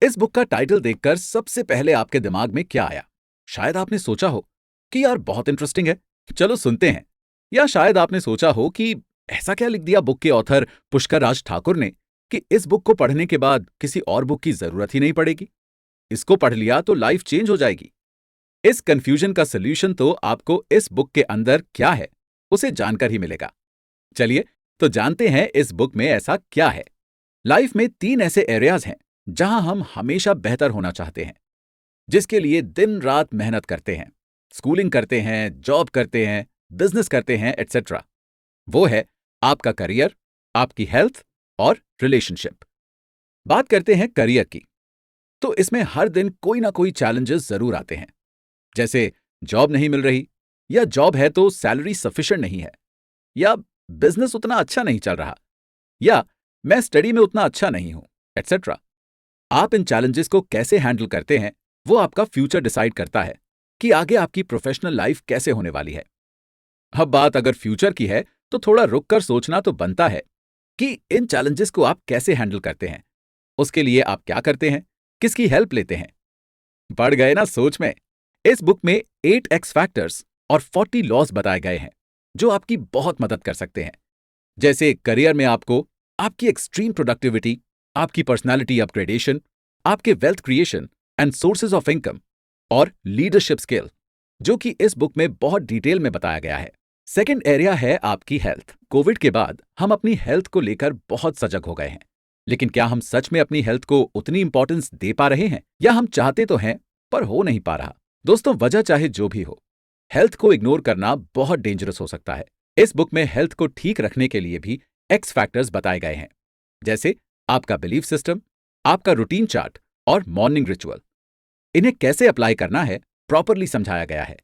इस बुक का टाइटल देखकर सबसे पहले आपके दिमाग में क्या आया? शायद आपने सोचा हो कि यार बहुत इंटरेस्टिंग है, चलो सुनते हैं। या शायद आपने सोचा हो कि ऐसा क्या लिख दिया बुक के ऑथर पुष्कर राज ठाकुर ने कि इस बुक को पढ़ने के बाद किसी और बुक की जरूरत ही नहीं पड़ेगी। इसको पढ़ लिया तो लाइफ चेंज हो जाएगी। इस कंफ्यूजन का सोल्यूशन तो आपको इस बुक के अंदर क्या है उसे जानकर ही मिलेगा। चलिए तो जानते हैं इस बुक में ऐसा क्या है। लाइफ में 3 ऐसे एरियाज हैं जहां हम हमेशा बेहतर होना चाहते हैं, जिसके लिए दिन रात मेहनत करते हैं, स्कूलिंग करते हैं, जॉब करते हैं, बिजनेस करते हैं, एटसेट्रा। वो है आपका करियर, आपकी हेल्थ और रिलेशनशिप। बात करते हैं करियर की, तो इसमें हर दिन कोई ना कोई चैलेंजेस जरूर आते हैं। जैसे जॉब नहीं मिल रही, या जॉब है तो सैलरी सफिशिएंट नहीं है, या बिजनेस उतना अच्छा नहीं चल रहा, या मैं स्टडी में उतना अच्छा नहीं हूं, एटसेट्रा। आप इन चैलेंजेस को कैसे हैंडल करते हैं, वो आपका फ्यूचर डिसाइड करता है कि आगे आपकी प्रोफेशनल लाइफ कैसे होने वाली है। अब बात अगर फ्यूचर की है, तो थोड़ा रुक कर सोचना तो बनता है कि इन चैलेंजेस को आप कैसे हैंडल करते हैं। उसके लिए आप क्या करते हैं, किसकी हेल्प लेते हैं। बढ़ गए ना सोच में। इस बुक में 8 एक्स फैक्टर्स और 40 लॉज बताए गए हैं जो आपकी बहुत मदद कर सकते हैं। जैसे करियर में आपको आपकी एक्सट्रीम प्रोडक्टिविटी, आपकी पर्सनालिटी अपग्रेडेशन, आपके wealth creation and sources of income, और लीडरशिप स्किल, जो कि इस बुक में बहुत डिटेल में बताया गया है। सेकेंड एरिया है आपकी हेल्थ। कोविड के बाद हम अपनी हेल्थ को लेकर बहुत सजग हो गए हैं, लेकिन क्या हम सच में अपनी हेल्थ को उतनी इंपॉर्टेंस दे पा रहे हैं, या हम चाहते तो हैं पर हो नहीं पा रहा। दोस्तों, वजह चाहे जो भी हो, हेल्थ को इग्नोर करना बहुत डेंजरस हो सकता है। इस बुक में हेल्थ को ठीक रखने के लिए भी एक्स फैक्टर्स बताए गए हैं, जैसे आपका बिलीफ सिस्टम, आपका रूटीन चार्ट और मॉर्निंग रिचुअल। इन्हें कैसे अप्लाई करना है प्रॉपरली समझाया गया है,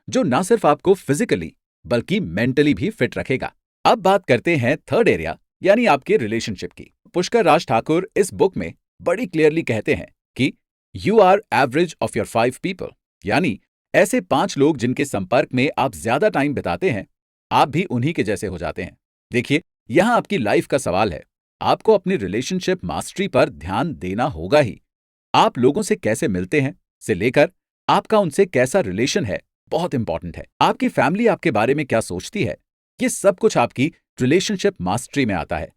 जो ना सिर्फ आपको फिजिकली बल्कि मेंटली भी फिट रखेगा। अब बात करते हैं थर्ड एरिया, यानी आपके रिलेशनशिप की। पुष्कर राज ठाकुर इस बुक में बड़ी क्लियरली कहते हैं कि you are average of your 5 people, यानी ऐसे 5 लोग जिनके संपर्क में आप ज्यादा टाइम बिताते हैं, आप भी उन्हीं के जैसे हो जाते हैं। देखिए, यहां आपकी लाइफ का सवाल है। आपको अपनी रिलेशनशिप मास्टरी पर ध्यान देना होगा ही। आप लोगों से कैसे मिलते हैं से लेकर आपका उनसे कैसा रिलेशन है, बहुत इंपॉर्टेंट है। आपकी फैमिली आपके बारे में क्या सोचती है, ये सब कुछ आपकी रिलेशनशिप मास्टरी में आता है,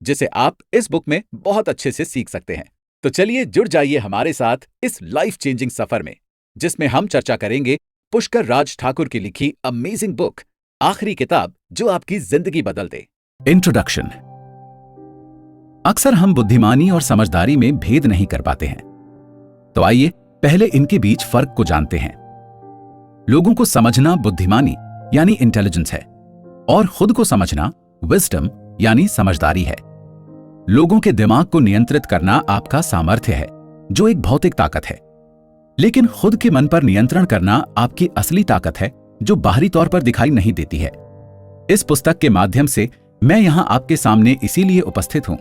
जिसे आप इस बुक में बहुत अच्छे से सीख सकते हैं। तो चलिए जुड़ जाइए हमारे साथ इस लाइफ चेंजिंग सफर में, जिसमें हम चर्चा करेंगे पुष्कर राज ठाकुर की लिखी अमेजिंग बुक, आखिरी किताब जो आपकी जिंदगी बदल दे। इंट्रोडक्शन। अक्सर हम बुद्धिमानी और समझदारी में भेद नहीं कर पाते हैं, तो आइए पहले इनके बीच फर्क को जानते हैं। लोगों को समझना बुद्धिमानी यानी इंटेलिजेंस है, और खुद को समझना विजडम यानी समझदारी है। लोगों के दिमाग को नियंत्रित करना आपका सामर्थ्य है, जो एक भौतिक ताकत है, लेकिन खुद के मन पर नियंत्रण करना आपकी असली ताकत है, जो बाहरी तौर पर दिखाई नहीं देती है। इस पुस्तक के माध्यम से मैं यहां आपके सामने इसीलिए उपस्थित हूं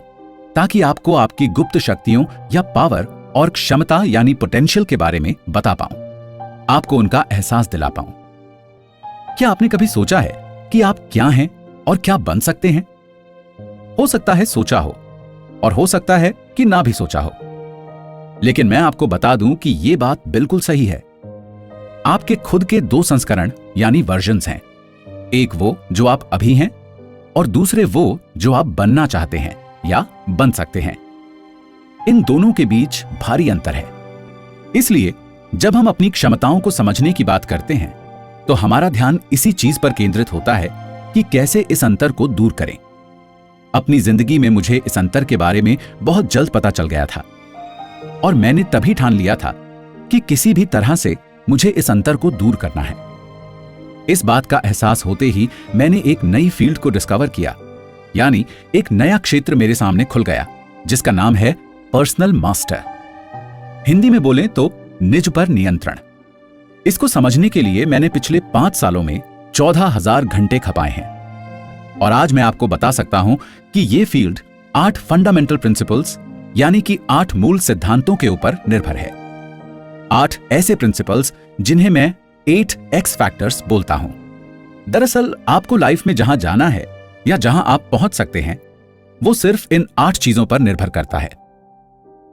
ताकि आपको आपकी गुप्त शक्तियों या पावर और क्षमता यानी पोटेंशियल के बारे में बता पाऊं, आपको उनका एहसास दिला पाऊं। क्या आपने कभी सोचा है कि आप क्या हैं और क्या बन सकते हैं? हो सकता है सोचा हो, और हो सकता है कि ना भी सोचा हो, लेकिन मैं आपको बता दूं कि यह बात बिल्कुल सही है। आपके खुद के 2 संस्करण यानी वर्जन्स हैं। एक वो जो आप अभी हैं, और दूसरे वो जो आप बनना चाहते हैं या बन सकते हैं। इन दोनों के बीच भारी अंतर है। इसलिए जब हम अपनी क्षमताओं को समझने की बात करते हैं, तो हमारा ध्यान इसी चीज पर केंद्रित होता है कि कैसे इस अंतर को दूर करें। अपनी जिंदगी में मुझे इस अंतर के बारे में बहुत जल्द पता चल गया था, और मैंने तभी ठान लिया था कि किसी भी तरह से मुझे इस अंतर को दूर करना है। इस बात का एहसास होते ही मैंने एक नई फील्ड को डिस्कवर किया, यानी एक नया क्षेत्र मेरे सामने खुल गया, जिसका नाम है पर्सनल मास्टर। हिंदी में बोलें तो निज पर नियंत्रण। इसको समझने के लिए मैंने पिछले 5 सालों में 14,000 घंटे खपाए हैं, और आज मैं आपको बता सकता हूं कि यह फील्ड 8 फंडामेंटल प्रिंसिपल्स यानी कि 8 मूल सिद्धांतों के ऊपर निर्भर है। 8 ऐसे प्रिंसिपल्स जिन्हें मैं 8 एक्स फैक्टर्स बोलता हूं। दरअसल आपको लाइफ में जहां जाना है या जहां आप पहुंच सकते हैं, वो सिर्फ इन 8 चीजों पर निर्भर करता है।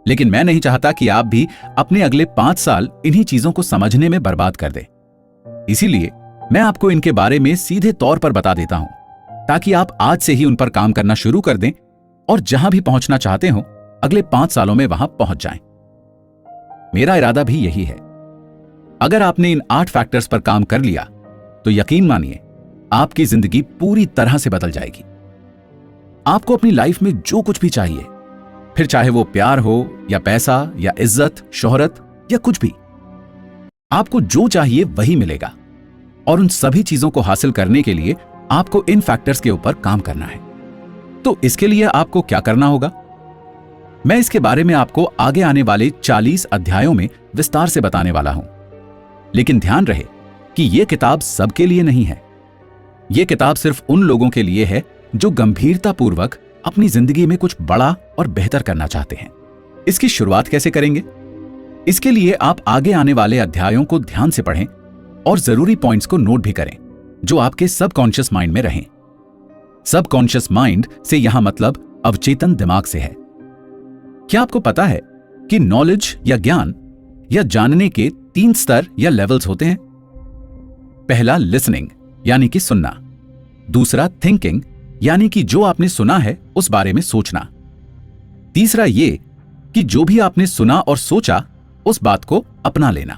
लेकिन मैं नहीं चाहता कि आप भी अपने अगले 5 साल इन्हीं चीजों को समझने में बर्बाद कर दें। इसीलिए मैं आपको इनके बारे में सीधे तौर पर बता देता हूं, ताकि आप आज से ही उन पर काम करना शुरू कर दें और जहां भी पहुंचना चाहते हो अगले 5 सालों में वहां पहुंच जाएं। मेरा इरादा भी यही है। अगर आपने इन 8 फैक्टर्स पर काम कर लिया तो यकीन मानिए आपकी जिंदगी पूरी तरह से बदल जाएगी। आपको अपनी लाइफ में जो कुछ भी चाहिए, फिर चाहे वो प्यार हो या पैसा या इज्जत, शोहरत या कुछ भी, आपको जो चाहिए वही मिलेगा। और उन सभी चीजों को हासिल करने के लिए आपको इन फैक्टर्स के ऊपर काम करना है। तो इसके लिए आपको क्या करना होगा, मैं इसके बारे में आपको आगे आने वाले 40 अध्यायों में विस्तार से बताने वाला हूं। लेकिन ध्यान रहे कि यह किताब सबके लिए नहीं है। यह किताब सिर्फ उन लोगों के लिए है जो गंभीरतापूर्वक अपनी जिंदगी में कुछ बड़ा और बेहतर करना चाहते हैं। इसकी शुरुआत कैसे करेंगे? इसके लिए आप आगे आने वाले अध्यायों को ध्यान से पढ़ें और जरूरी पॉइंट्स को नोट भी करें जो आपके सबकॉन्शियस माइंड में रहें। सबकॉन्शियस माइंड से यहां मतलब अवचेतन दिमाग से है। क्या आपको पता है कि नॉलेज या ज्ञान या जानने के 3 स्तर या लेवल्स होते हैं? पहला लिसनिंग यानी कि सुनना, दूसरा थिंकिंग यानी कि जो आपने सुना है उस बारे में सोचना, तीसरा ये कि जो भी आपने सुना और सोचा उस बात को अपना लेना।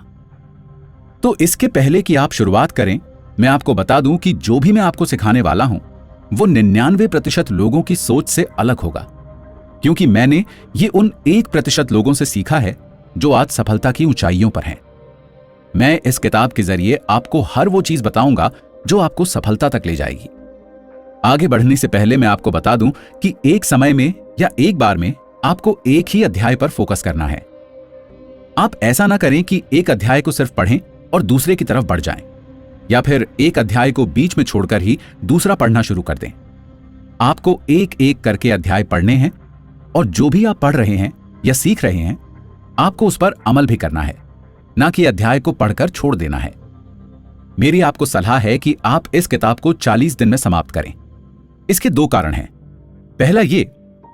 तो इसके पहले कि आप शुरुआत करें, मैं आपको बता दूं कि जो भी मैं आपको सिखाने वाला हूं वो 99% लोगों की सोच से अलग होगा, क्योंकि मैंने ये उन 1% लोगों से सीखा है जो आज सफलता की ऊंचाइयों पर हैं। मैं इस किताब के जरिए आपको हर वो चीज बताऊंगा जो आपको सफलता तक ले जाएगी। आगे बढ़ने से पहले मैं आपको बता दूं कि एक समय में या एक बार में आपको एक ही अध्याय पर फोकस करना है। आप ऐसा ना करें कि एक अध्याय को सिर्फ पढ़ें और दूसरे की तरफ बढ़ जाएं, या फिर एक अध्याय को बीच में छोड़कर ही दूसरा पढ़ना शुरू कर दें। आपको एक एक करके अध्याय पढ़ने हैं और जो भी आप पढ़ रहे हैं या सीख रहे हैं आपको उस पर अमल भी करना है, ना कि अध्याय को पढ़कर छोड़ देना है। मेरी आपको सलाह है कि आप इस किताब को 40 दिन में समाप्त करें। इसके 2 कारण हैं। पहला ये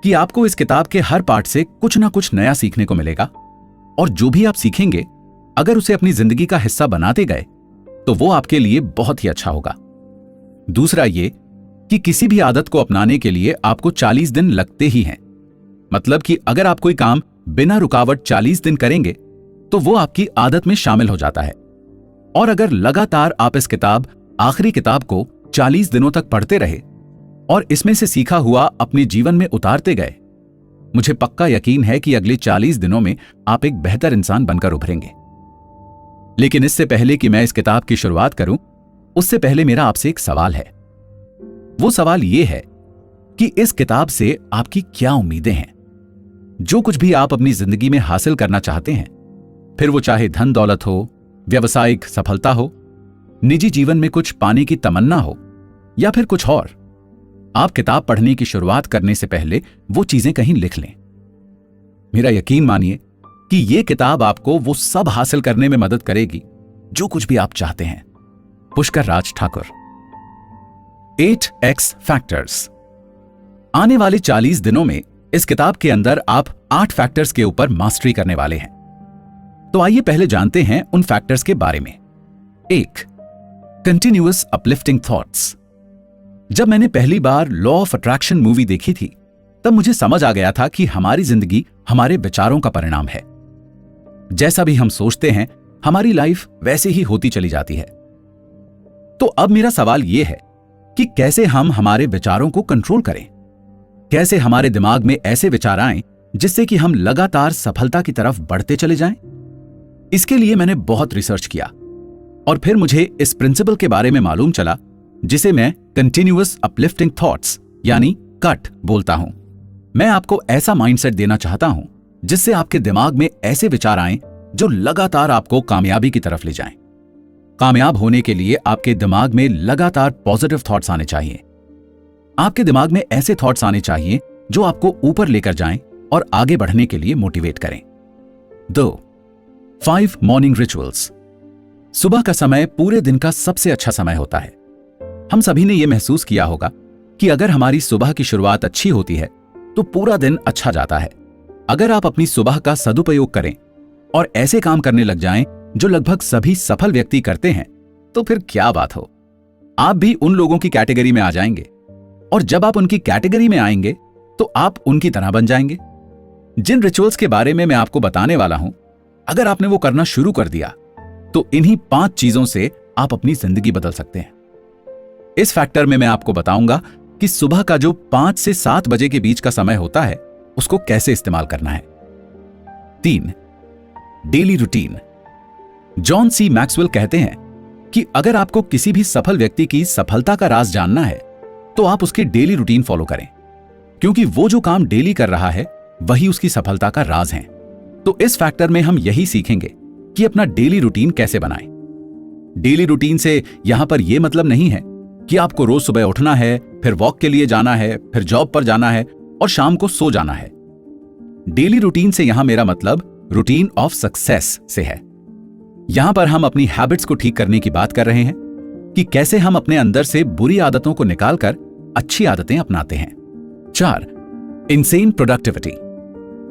कि आपको इस किताब के हर पार्ट से कुछ ना कुछ नया सीखने को मिलेगा, और जो भी आप सीखेंगे अगर उसे अपनी जिंदगी का हिस्सा बनाते गए तो वो आपके लिए बहुत ही अच्छा होगा। दूसरा ये कि किसी भी आदत को अपनाने के लिए आपको 40 दिन लगते ही हैं। मतलब कि अगर आप कोई काम बिना रुकावट 40 दिन करेंगे तो वो आपकी आदत में शामिल हो जाता है। और अगर लगातार आप इस आखिरी किताब को 40 दिनों तक पढ़ते रहे और इसमें से सीखा हुआ अपने जीवन में उतारते गए, मुझे पक्का यकीन है कि अगले 40 दिनों में आप एक बेहतर इंसान बनकर उभरेंगे। लेकिन इससे पहले कि मैं इस किताब की शुरुआत करूं, उससे पहले मेरा आपसे एक सवाल है। वो सवाल ये है कि इस किताब से आपकी क्या उम्मीदें हैं? जो कुछ भी आप अपनी जिंदगी में हासिल करना चाहते हैं, फिर वो चाहे धन दौलत हो, व्यवसायिक सफलता हो, निजी जीवन में कुछ पाने की तमन्ना हो या फिर कुछ और, आप किताब पढ़ने की शुरुआत करने से पहले वो चीजें कहीं लिख लें। मेरा यकीन मानिए कि ये किताब आपको वो सब हासिल करने में मदद करेगी जो कुछ भी आप चाहते हैं। पुष्कर राज ठाकुर। 8x factors. आने वाले 40 दिनों में इस किताब के अंदर आप 8 फैक्टर्स के ऊपर मास्टरी करने वाले हैं। तो आइए पहले जानते हैं उन फैक्टर्स के बारे में। 1. Continuous uplifting thoughts. जब मैंने पहली बार लॉ ऑफ अट्रैक्शन मूवी देखी थी तब मुझे समझ आ गया था कि हमारी जिंदगी हमारे विचारों का परिणाम है। जैसा भी हम सोचते हैं हमारी लाइफ वैसे ही होती चली जाती है। तो अब मेरा सवाल यह है कि कैसे हम हमारे विचारों को कंट्रोल करें, कैसे हमारे दिमाग में ऐसे विचार आएं जिससे कि हम लगातार सफलता की तरफ बढ़ते चले जाएं। इसके लिए मैंने बहुत रिसर्च किया और फिर मुझे इस प्रिंसिपल के बारे में मालूम चला जिसे मैं कंटिन्यूअस अपलिफ्टिंग थॉट्स यानी कट बोलता हूं। मैं आपको ऐसा माइंडसेट देना चाहता हूं जिससे आपके दिमाग में ऐसे विचार आएं जो लगातार आपको कामयाबी की तरफ ले जाएं। कामयाब होने के लिए आपके दिमाग में लगातार पॉजिटिव थॉट्स आने चाहिए। आपके दिमाग में ऐसे थॉट्स आने चाहिए जो आपको ऊपर लेकर जाएं और आगे बढ़ने के लिए मोटिवेट करें। 2. 5 मॉर्निंग रिचुअल्स। सुबह का समय पूरे दिन का सबसे अच्छा समय होता है। हम सभी ने यह महसूस किया होगा कि अगर हमारी सुबह की शुरुआत अच्छी होती है तो पूरा दिन अच्छा जाता है। अगर आप अपनी सुबह का सदुपयोग करें और ऐसे काम करने लग जाएं जो लगभग सभी सफल व्यक्ति करते हैं, तो फिर क्या बात हो, आप भी उन लोगों की कैटेगरी में आ जाएंगे। और जब आप उनकी कैटेगरी में आएंगे तो आप उनकी तरह बन जाएंगे। जिन रिचुअल्स के बारे में मैं आपको बताने वाला हूं, अगर आपने वो करना शुरू कर दिया तो इन्हीं 5 चीजों से आप अपनी जिंदगी बदल सकते हैं। इस फैक्टर में मैं आपको बताऊंगा कि सुबह का जो 5 से 7 बजे के बीच का समय होता है उसको कैसे इस्तेमाल करना है। 3. Daily routine. John C Maxwell कहते हैं कि अगर आपको किसी भी सफल व्यक्ति की सफलता का राज जानना है तो आप उसकी डेली रूटीन फॉलो करें, क्योंकि वो जो काम डेली कर रहा है वही उसकी सफलता का राज है। तो इस फैक्टर में हम यही सीखेंगे कि अपना डेली रूटीन कैसे बनाएं। डेली रूटीन से यहां पर यह मतलब नहीं है कि आपको रोज सुबह उठना है, फिर वॉक के लिए जाना है, फिर जॉब पर जाना है और शाम को सो जाना है। डेली रूटीन से यहां मेरा मतलब रूटीन ऑफ सक्सेस से है। यहां पर हम अपनी हैबिट्स को ठीक करने की बात कर रहे हैं कि कैसे हम अपने अंदर से बुरी आदतों को निकालकर अच्छी आदतें अपनाते हैं। 4. Insane productivity.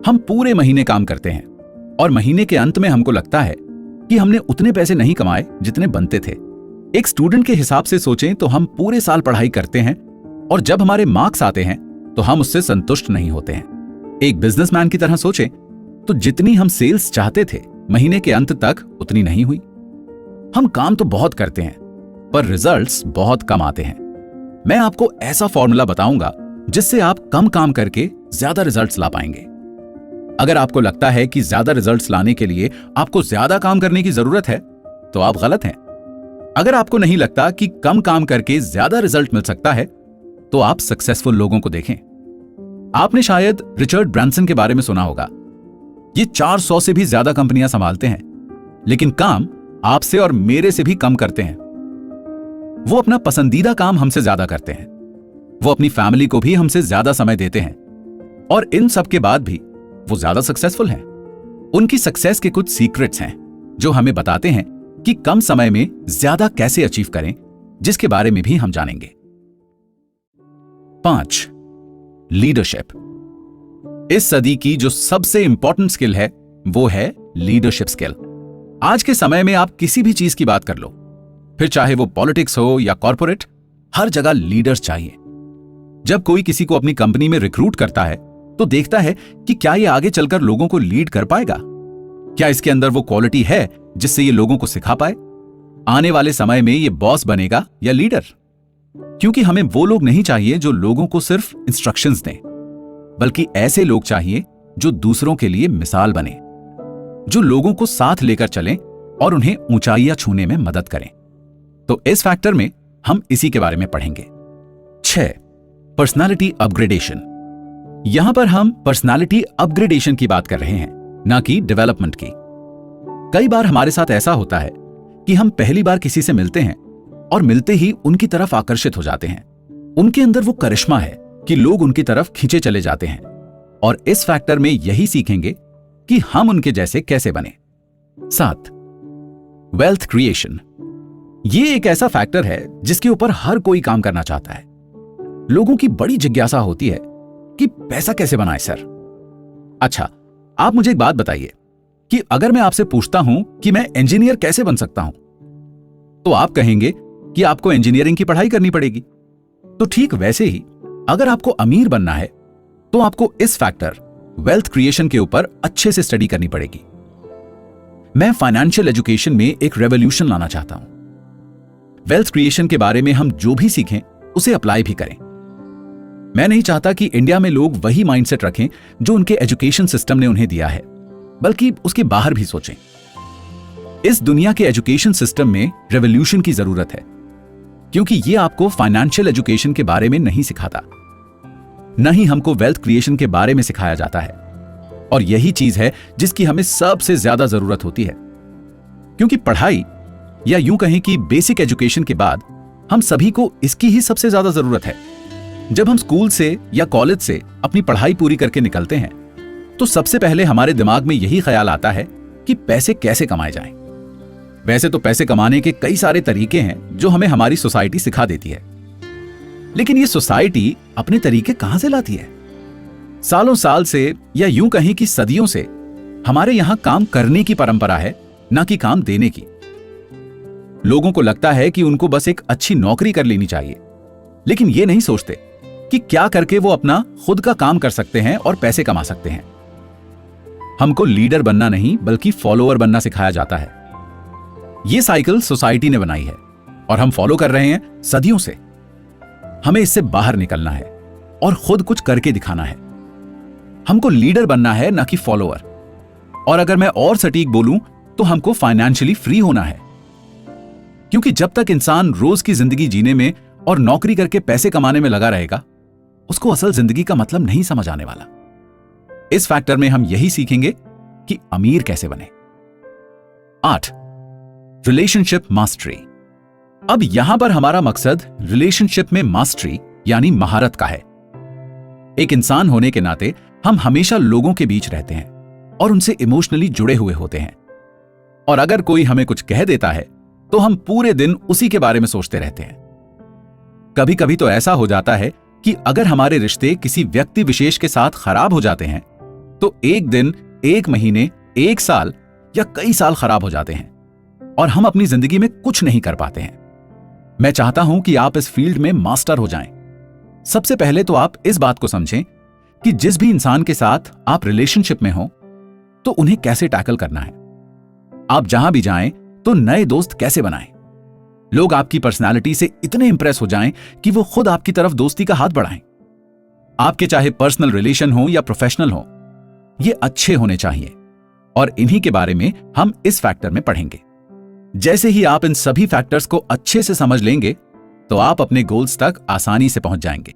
हम पूरे महीने काम करते हैं और महीने के अंत में हमको लगता है कि हमने उतने पैसे नहीं कमाए जितने बनते थे। एक स्टूडेंट के हिसाब से सोचें तो हम पूरे साल पढ़ाई करते हैं और जब हमारे मार्क्स आते हैं तो हम उससे संतुष्ट नहीं होते हैं। एक बिजनेसमैन की तरह सोचें तो जितनी हम सेल्स चाहते थे महीने के अंत तक उतनी नहीं हुई। हम काम तो बहुत करते हैं पर रिजल्ट्स बहुत कम आते हैं। मैं आपको ऐसा फॉर्मूला बताऊंगा जिससे आप कम काम करके ज्यादा रिजल्ट्स ला पाएंगे। अगर आपको लगता है कि ज्यादा रिजल्ट्स लाने के लिए आपको ज्यादा काम करने की जरूरत है तो आप गलत हैं। अगर आपको नहीं लगता कि कम काम करके ज्यादा रिजल्ट मिल सकता है तो आप सक्सेसफुल लोगों को देखें। आपने शायद रिचर्ड ब्रांसन के बारे में सुना होगा। ये 400 से भी ज्यादा कंपनियां संभालते हैं, लेकिन काम आपसे और मेरे से भी कम करते हैं। वो अपना पसंदीदा काम हमसे ज्यादा करते हैं, वो अपनी फैमिली को भी हमसे ज्यादा समय देते हैं और इन सब के बाद भी वो ज्यादा सक्सेसफुल हैं। उनकी सक्सेस के कुछ सीक्रेट्स हैं जो हमें बताते हैं कि कम समय में ज्यादा कैसे अचीव करें, जिसके बारे में भी हम जानेंगे। 5. लीडरशिप। इस सदी की जो सबसे इंपॉर्टेंट स्किल है वो है लीडरशिप स्किल। आज के समय में आप किसी भी चीज की बात कर लो, फिर चाहे वो पॉलिटिक्स हो या कॉर्पोरेट, हर जगह लीडर्स चाहिए। जब कोई किसी को अपनी कंपनी में रिक्रूट करता है तो देखता है कि क्या ये आगे चलकर लोगों को लीड कर पाएगा, क्या इसके अंदर वो क्वालिटी है जिससे ये लोगों को सिखा पाए, आने वाले समय में ये बॉस बनेगा या लीडर। क्योंकि हमें वो लोग नहीं चाहिए जो लोगों को सिर्फ इंस्ट्रक्शंस दें, बल्कि ऐसे लोग चाहिए जो दूसरों के लिए मिसाल बने, जो लोगों को साथ लेकर चलें और उन्हें ऊंचाइयां छूने में मदद करें। तो इस फैक्टर में हम इसी के बारे में पढ़ेंगे। 6. Personality upgradation. यहां पर हम पर्सनालिटी अपग्रेडेशन की बात कर रहे हैं, ना कि डेवलपमेंट की। कई बार हमारे साथ ऐसा होता है कि हम पहली बार किसी से मिलते हैं और मिलते ही उनकी तरफ आकर्षित हो जाते हैं। उनके अंदर वो करिश्मा है कि लोग उनकी तरफ खींचे चले जाते हैं, और इस फैक्टर में यही सीखेंगे कि हम उनके जैसे कैसे बने। 7. Wealth creation. ये एक ऐसा फैक्टर है जिसके ऊपर हर कोई काम करना चाहता है। लोगों की बड़ी जिज्ञासा होती है कि पैसा कैसे बनाए सर। अच्छा, आप मुझे एक बात बताइए कि अगर मैं आपसे पूछता हूं कि मैं इंजीनियर कैसे बन सकता हूं, तो आप कहेंगे कि आपको इंजीनियरिंग की पढ़ाई करनी पड़ेगी। तो ठीक वैसे ही अगर आपको अमीर बनना है तो आपको इस फैक्टर वेल्थ क्रिएशन के ऊपर अच्छे से स्टडी करनी पड़ेगी। मैं फाइनेंशियल एजुकेशन में एक रेवोल्यूशन लाना चाहता हूं। वेल्थ क्रिएशन के बारे में हम जो भी सीखें उसे अप्लाई भी करें। मैं नहीं चाहता कि इंडिया में लोग वही माइंडसेट रखें जो उनके एजुकेशन सिस्टम ने उन्हें दिया है, बल्कि उसके बाहर भी सोचें। इस दुनिया के एजुकेशन सिस्टम में रेवोल्यूशन की जरूरत है, क्योंकि यह आपको फाइनेंशियल एजुकेशन के बारे में नहीं सिखाता, न ही हमको वेल्थ क्रिएशन के बारे में सिखाया जाता है। और यही चीज है जिसकी हमें सबसे ज्यादा जरूरत होती है, क्योंकि पढ़ाई या यूं कहें कि बेसिक एजुकेशन के बाद हम सभी को इसकी ही सबसे ज्यादा जरूरत है। जब हम स्कूल से या कॉलेज से अपनी पढ़ाई पूरी करके निकलते हैं तो सबसे पहले हमारे दिमाग में यही ख्याल आता है कि पैसे कैसे कमाए जाएं। वैसे तो पैसे कमाने के कई सारे तरीके हैं जो हमें हमारी सोसाइटी सिखा देती है, लेकिन ये सोसाइटी अपने तरीके कहां से लाती है? सालों साल से, या यूं कहें कि सदियों से, हमारे यहां काम करने की परंपरा है, ना कि काम देने की। लोगों को लगता है कि उनको बस एक अच्छी नौकरी कर लेनी चाहिए, लेकिन ये नहीं सोचते कि क्या करके वो अपना खुद का काम कर सकते हैं और पैसे कमा सकते हैं। हमको लीडर बनना नहीं बल्कि फॉलोअर बनना सिखाया जाता है। ये साइकिल सोसाइटी ने बनाई है और हम फॉलो कर रहे हैं सदियों से। हमें इससे बाहर निकलना है और खुद कुछ करके दिखाना है। हमको लीडर बनना है, ना कि फॉलोअर। और अगर मैं और सटीक बोलूं तो हमको फाइनेंशियली फ्री होना है, क्योंकि जब तक इंसान रोज की जिंदगी जीने में और नौकरी करके पैसे कमाने में लगा रहेगा, उसको असल जिंदगी का मतलब नहीं समझ आने वाला। इस फैक्टर में हम यही सीखेंगे कि अमीर कैसे बने। 8. Relationship mastery. अब यहां पर हमारा मकसद रिलेशनशिप में मास्टरी यानी महारत का है। एक इंसान होने के नाते हम हमेशा लोगों के बीच रहते हैं और उनसे इमोशनली जुड़े हुए होते हैं। और अगर कोई हमें कुछ कह देता है तो हम पूरे दिन उसी के बारे में सोचते रहते हैं। कभी कभी तो ऐसा हो जाता है कि अगर हमारे रिश्ते किसी व्यक्ति विशेष के साथ खराब हो जाते हैं तो एक दिन, एक महीने, एक साल या कई साल खराब हो जाते हैं और हम अपनी जिंदगी में कुछ नहीं कर पाते हैं। मैं चाहता हूं कि आप इस फील्ड में मास्टर हो जाएं। सबसे पहले तो आप इस बात को समझें कि जिस भी इंसान के साथ आप रिलेशनशिप में हो तो उन्हें कैसे टैकल करना है। आप जहां भी जाएं तो नए दोस्त कैसे बनाएं। लोग आपकी पर्सनालिटी से इतने इंप्रेस हो जाएं कि वो खुद आपकी तरफ दोस्ती का हाथ बढ़ाएं। आपके चाहे पर्सनल रिलेशन हो या प्रोफेशनल हो, ये अच्छे होने चाहिए और इन्हीं के बारे में हम इस फैक्टर में पढ़ेंगे। जैसे ही आप इन सभी फैक्टर्स को अच्छे से समझ लेंगे तो आप अपने गोल्स तक आसानी से पहुंच जाएंगे।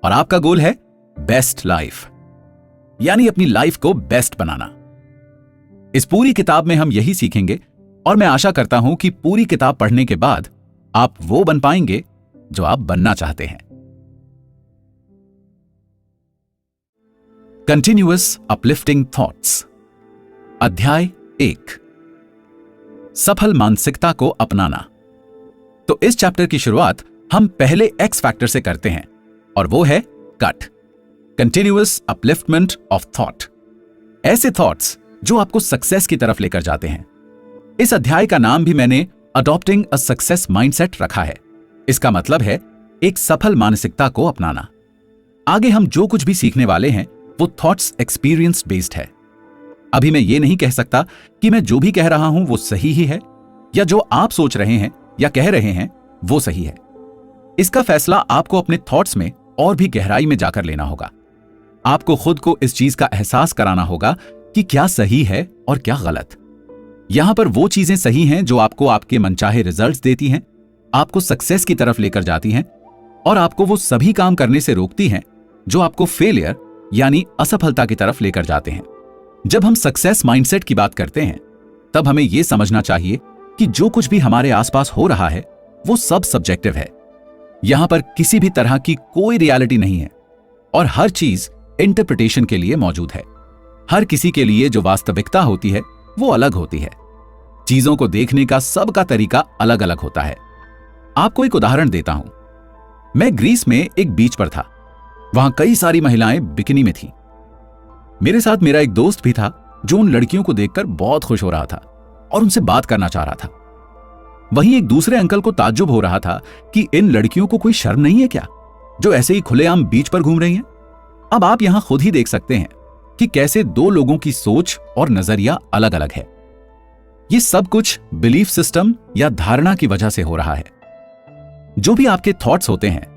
और आपका गोल है बेस्ट लाइफ, यानी अपनी लाइफ को बेस्ट बनाना। इस पूरी किताब में हम यही सीखेंगे और मैं आशा करता हूं कि पूरी किताब पढ़ने के बाद आप वो बन पाएंगे जो आप बनना चाहते हैं। Continuous uplifting thoughts. अध्याय 1, सफल मानसिकता को अपनाना। तो इस चैप्टर की शुरुआत हम पहले एक्स फैक्टर से करते हैं और वो है cut, continuous upliftment of thought. ऐसे थॉट्स जो आपको सक्सेस की तरफ लेकर जाते हैं। इस अध्याय का नाम भी मैंने अडॉप्टिंग अ सक्सेस माइंडसेट रखा है। इसका मतलब है एक सफल मानसिकता को अपनाना। आगे हम जो कुछ भी सीखने वाले हैं वो थॉट्स एक्सपीरियंस बेस्ड है। अभी मैं ये नहीं कह सकता कि मैं जो भी कह रहा हूं वो सही ही है या जो आप सोच रहे हैं या कह रहे हैं वो सही है। इसका फैसला आपको अपने थॉट्स में और भी गहराई में जाकर लेना होगा। आपको खुद को इस चीज का एहसास कराना होगा कि क्या सही है और क्या गलत। यहां पर वो चीजें सही हैं जो आपको आपके मनचाहे रिजल्ट्स देती हैं, आपको सक्सेस की तरफ लेकर जाती हैं, और आपको वो सभी काम करने से रोकती हैं जो आपको फेलियर यानी असफलता की तरफ लेकर जाते हैं। जब हम सक्सेस माइंडसेट की बात करते हैं तब हमें यह समझना चाहिए कि जो कुछ भी हमारे आसपास हो रहा है वो सब सब्जेक्टिव है। यहां पर किसी भी तरह की कोई रियलिटी नहीं है और हर चीज इंटरप्रिटेशन के लिए मौजूद है। हर किसी के लिए जो वास्तविकता होती है वो अलग होती है। चीजों को देखने का सबका तरीका अलग अलग होता है। आपको एक उदाहरण देता हूं। मैं ग्रीस में एक बीच पर था। वहां कई सारी महिलाएं बिकिनी में थीं। मेरे साथ मेरा एक दोस्त भी था जो उन लड़कियों को देखकर बहुत खुश हो रहा था और उनसे बात करना चाह रहा था। वहीं एक दूसरे अंकल को ताज्जुब हो रहा था कि इन लड़कियों को कोई शर्म नहीं है क्या, जो ऐसे ही खुलेआम बीच पर घूम रही हैं। अब आप यहां खुद ही देख सकते हैं कि कैसे दो लोगों की सोच और नजरिया अलग अलग है। ये सब कुछ बिलीफ सिस्टम या धारणा की वजह से हो रहा है। जो भी आपके थॉट्स होते हैं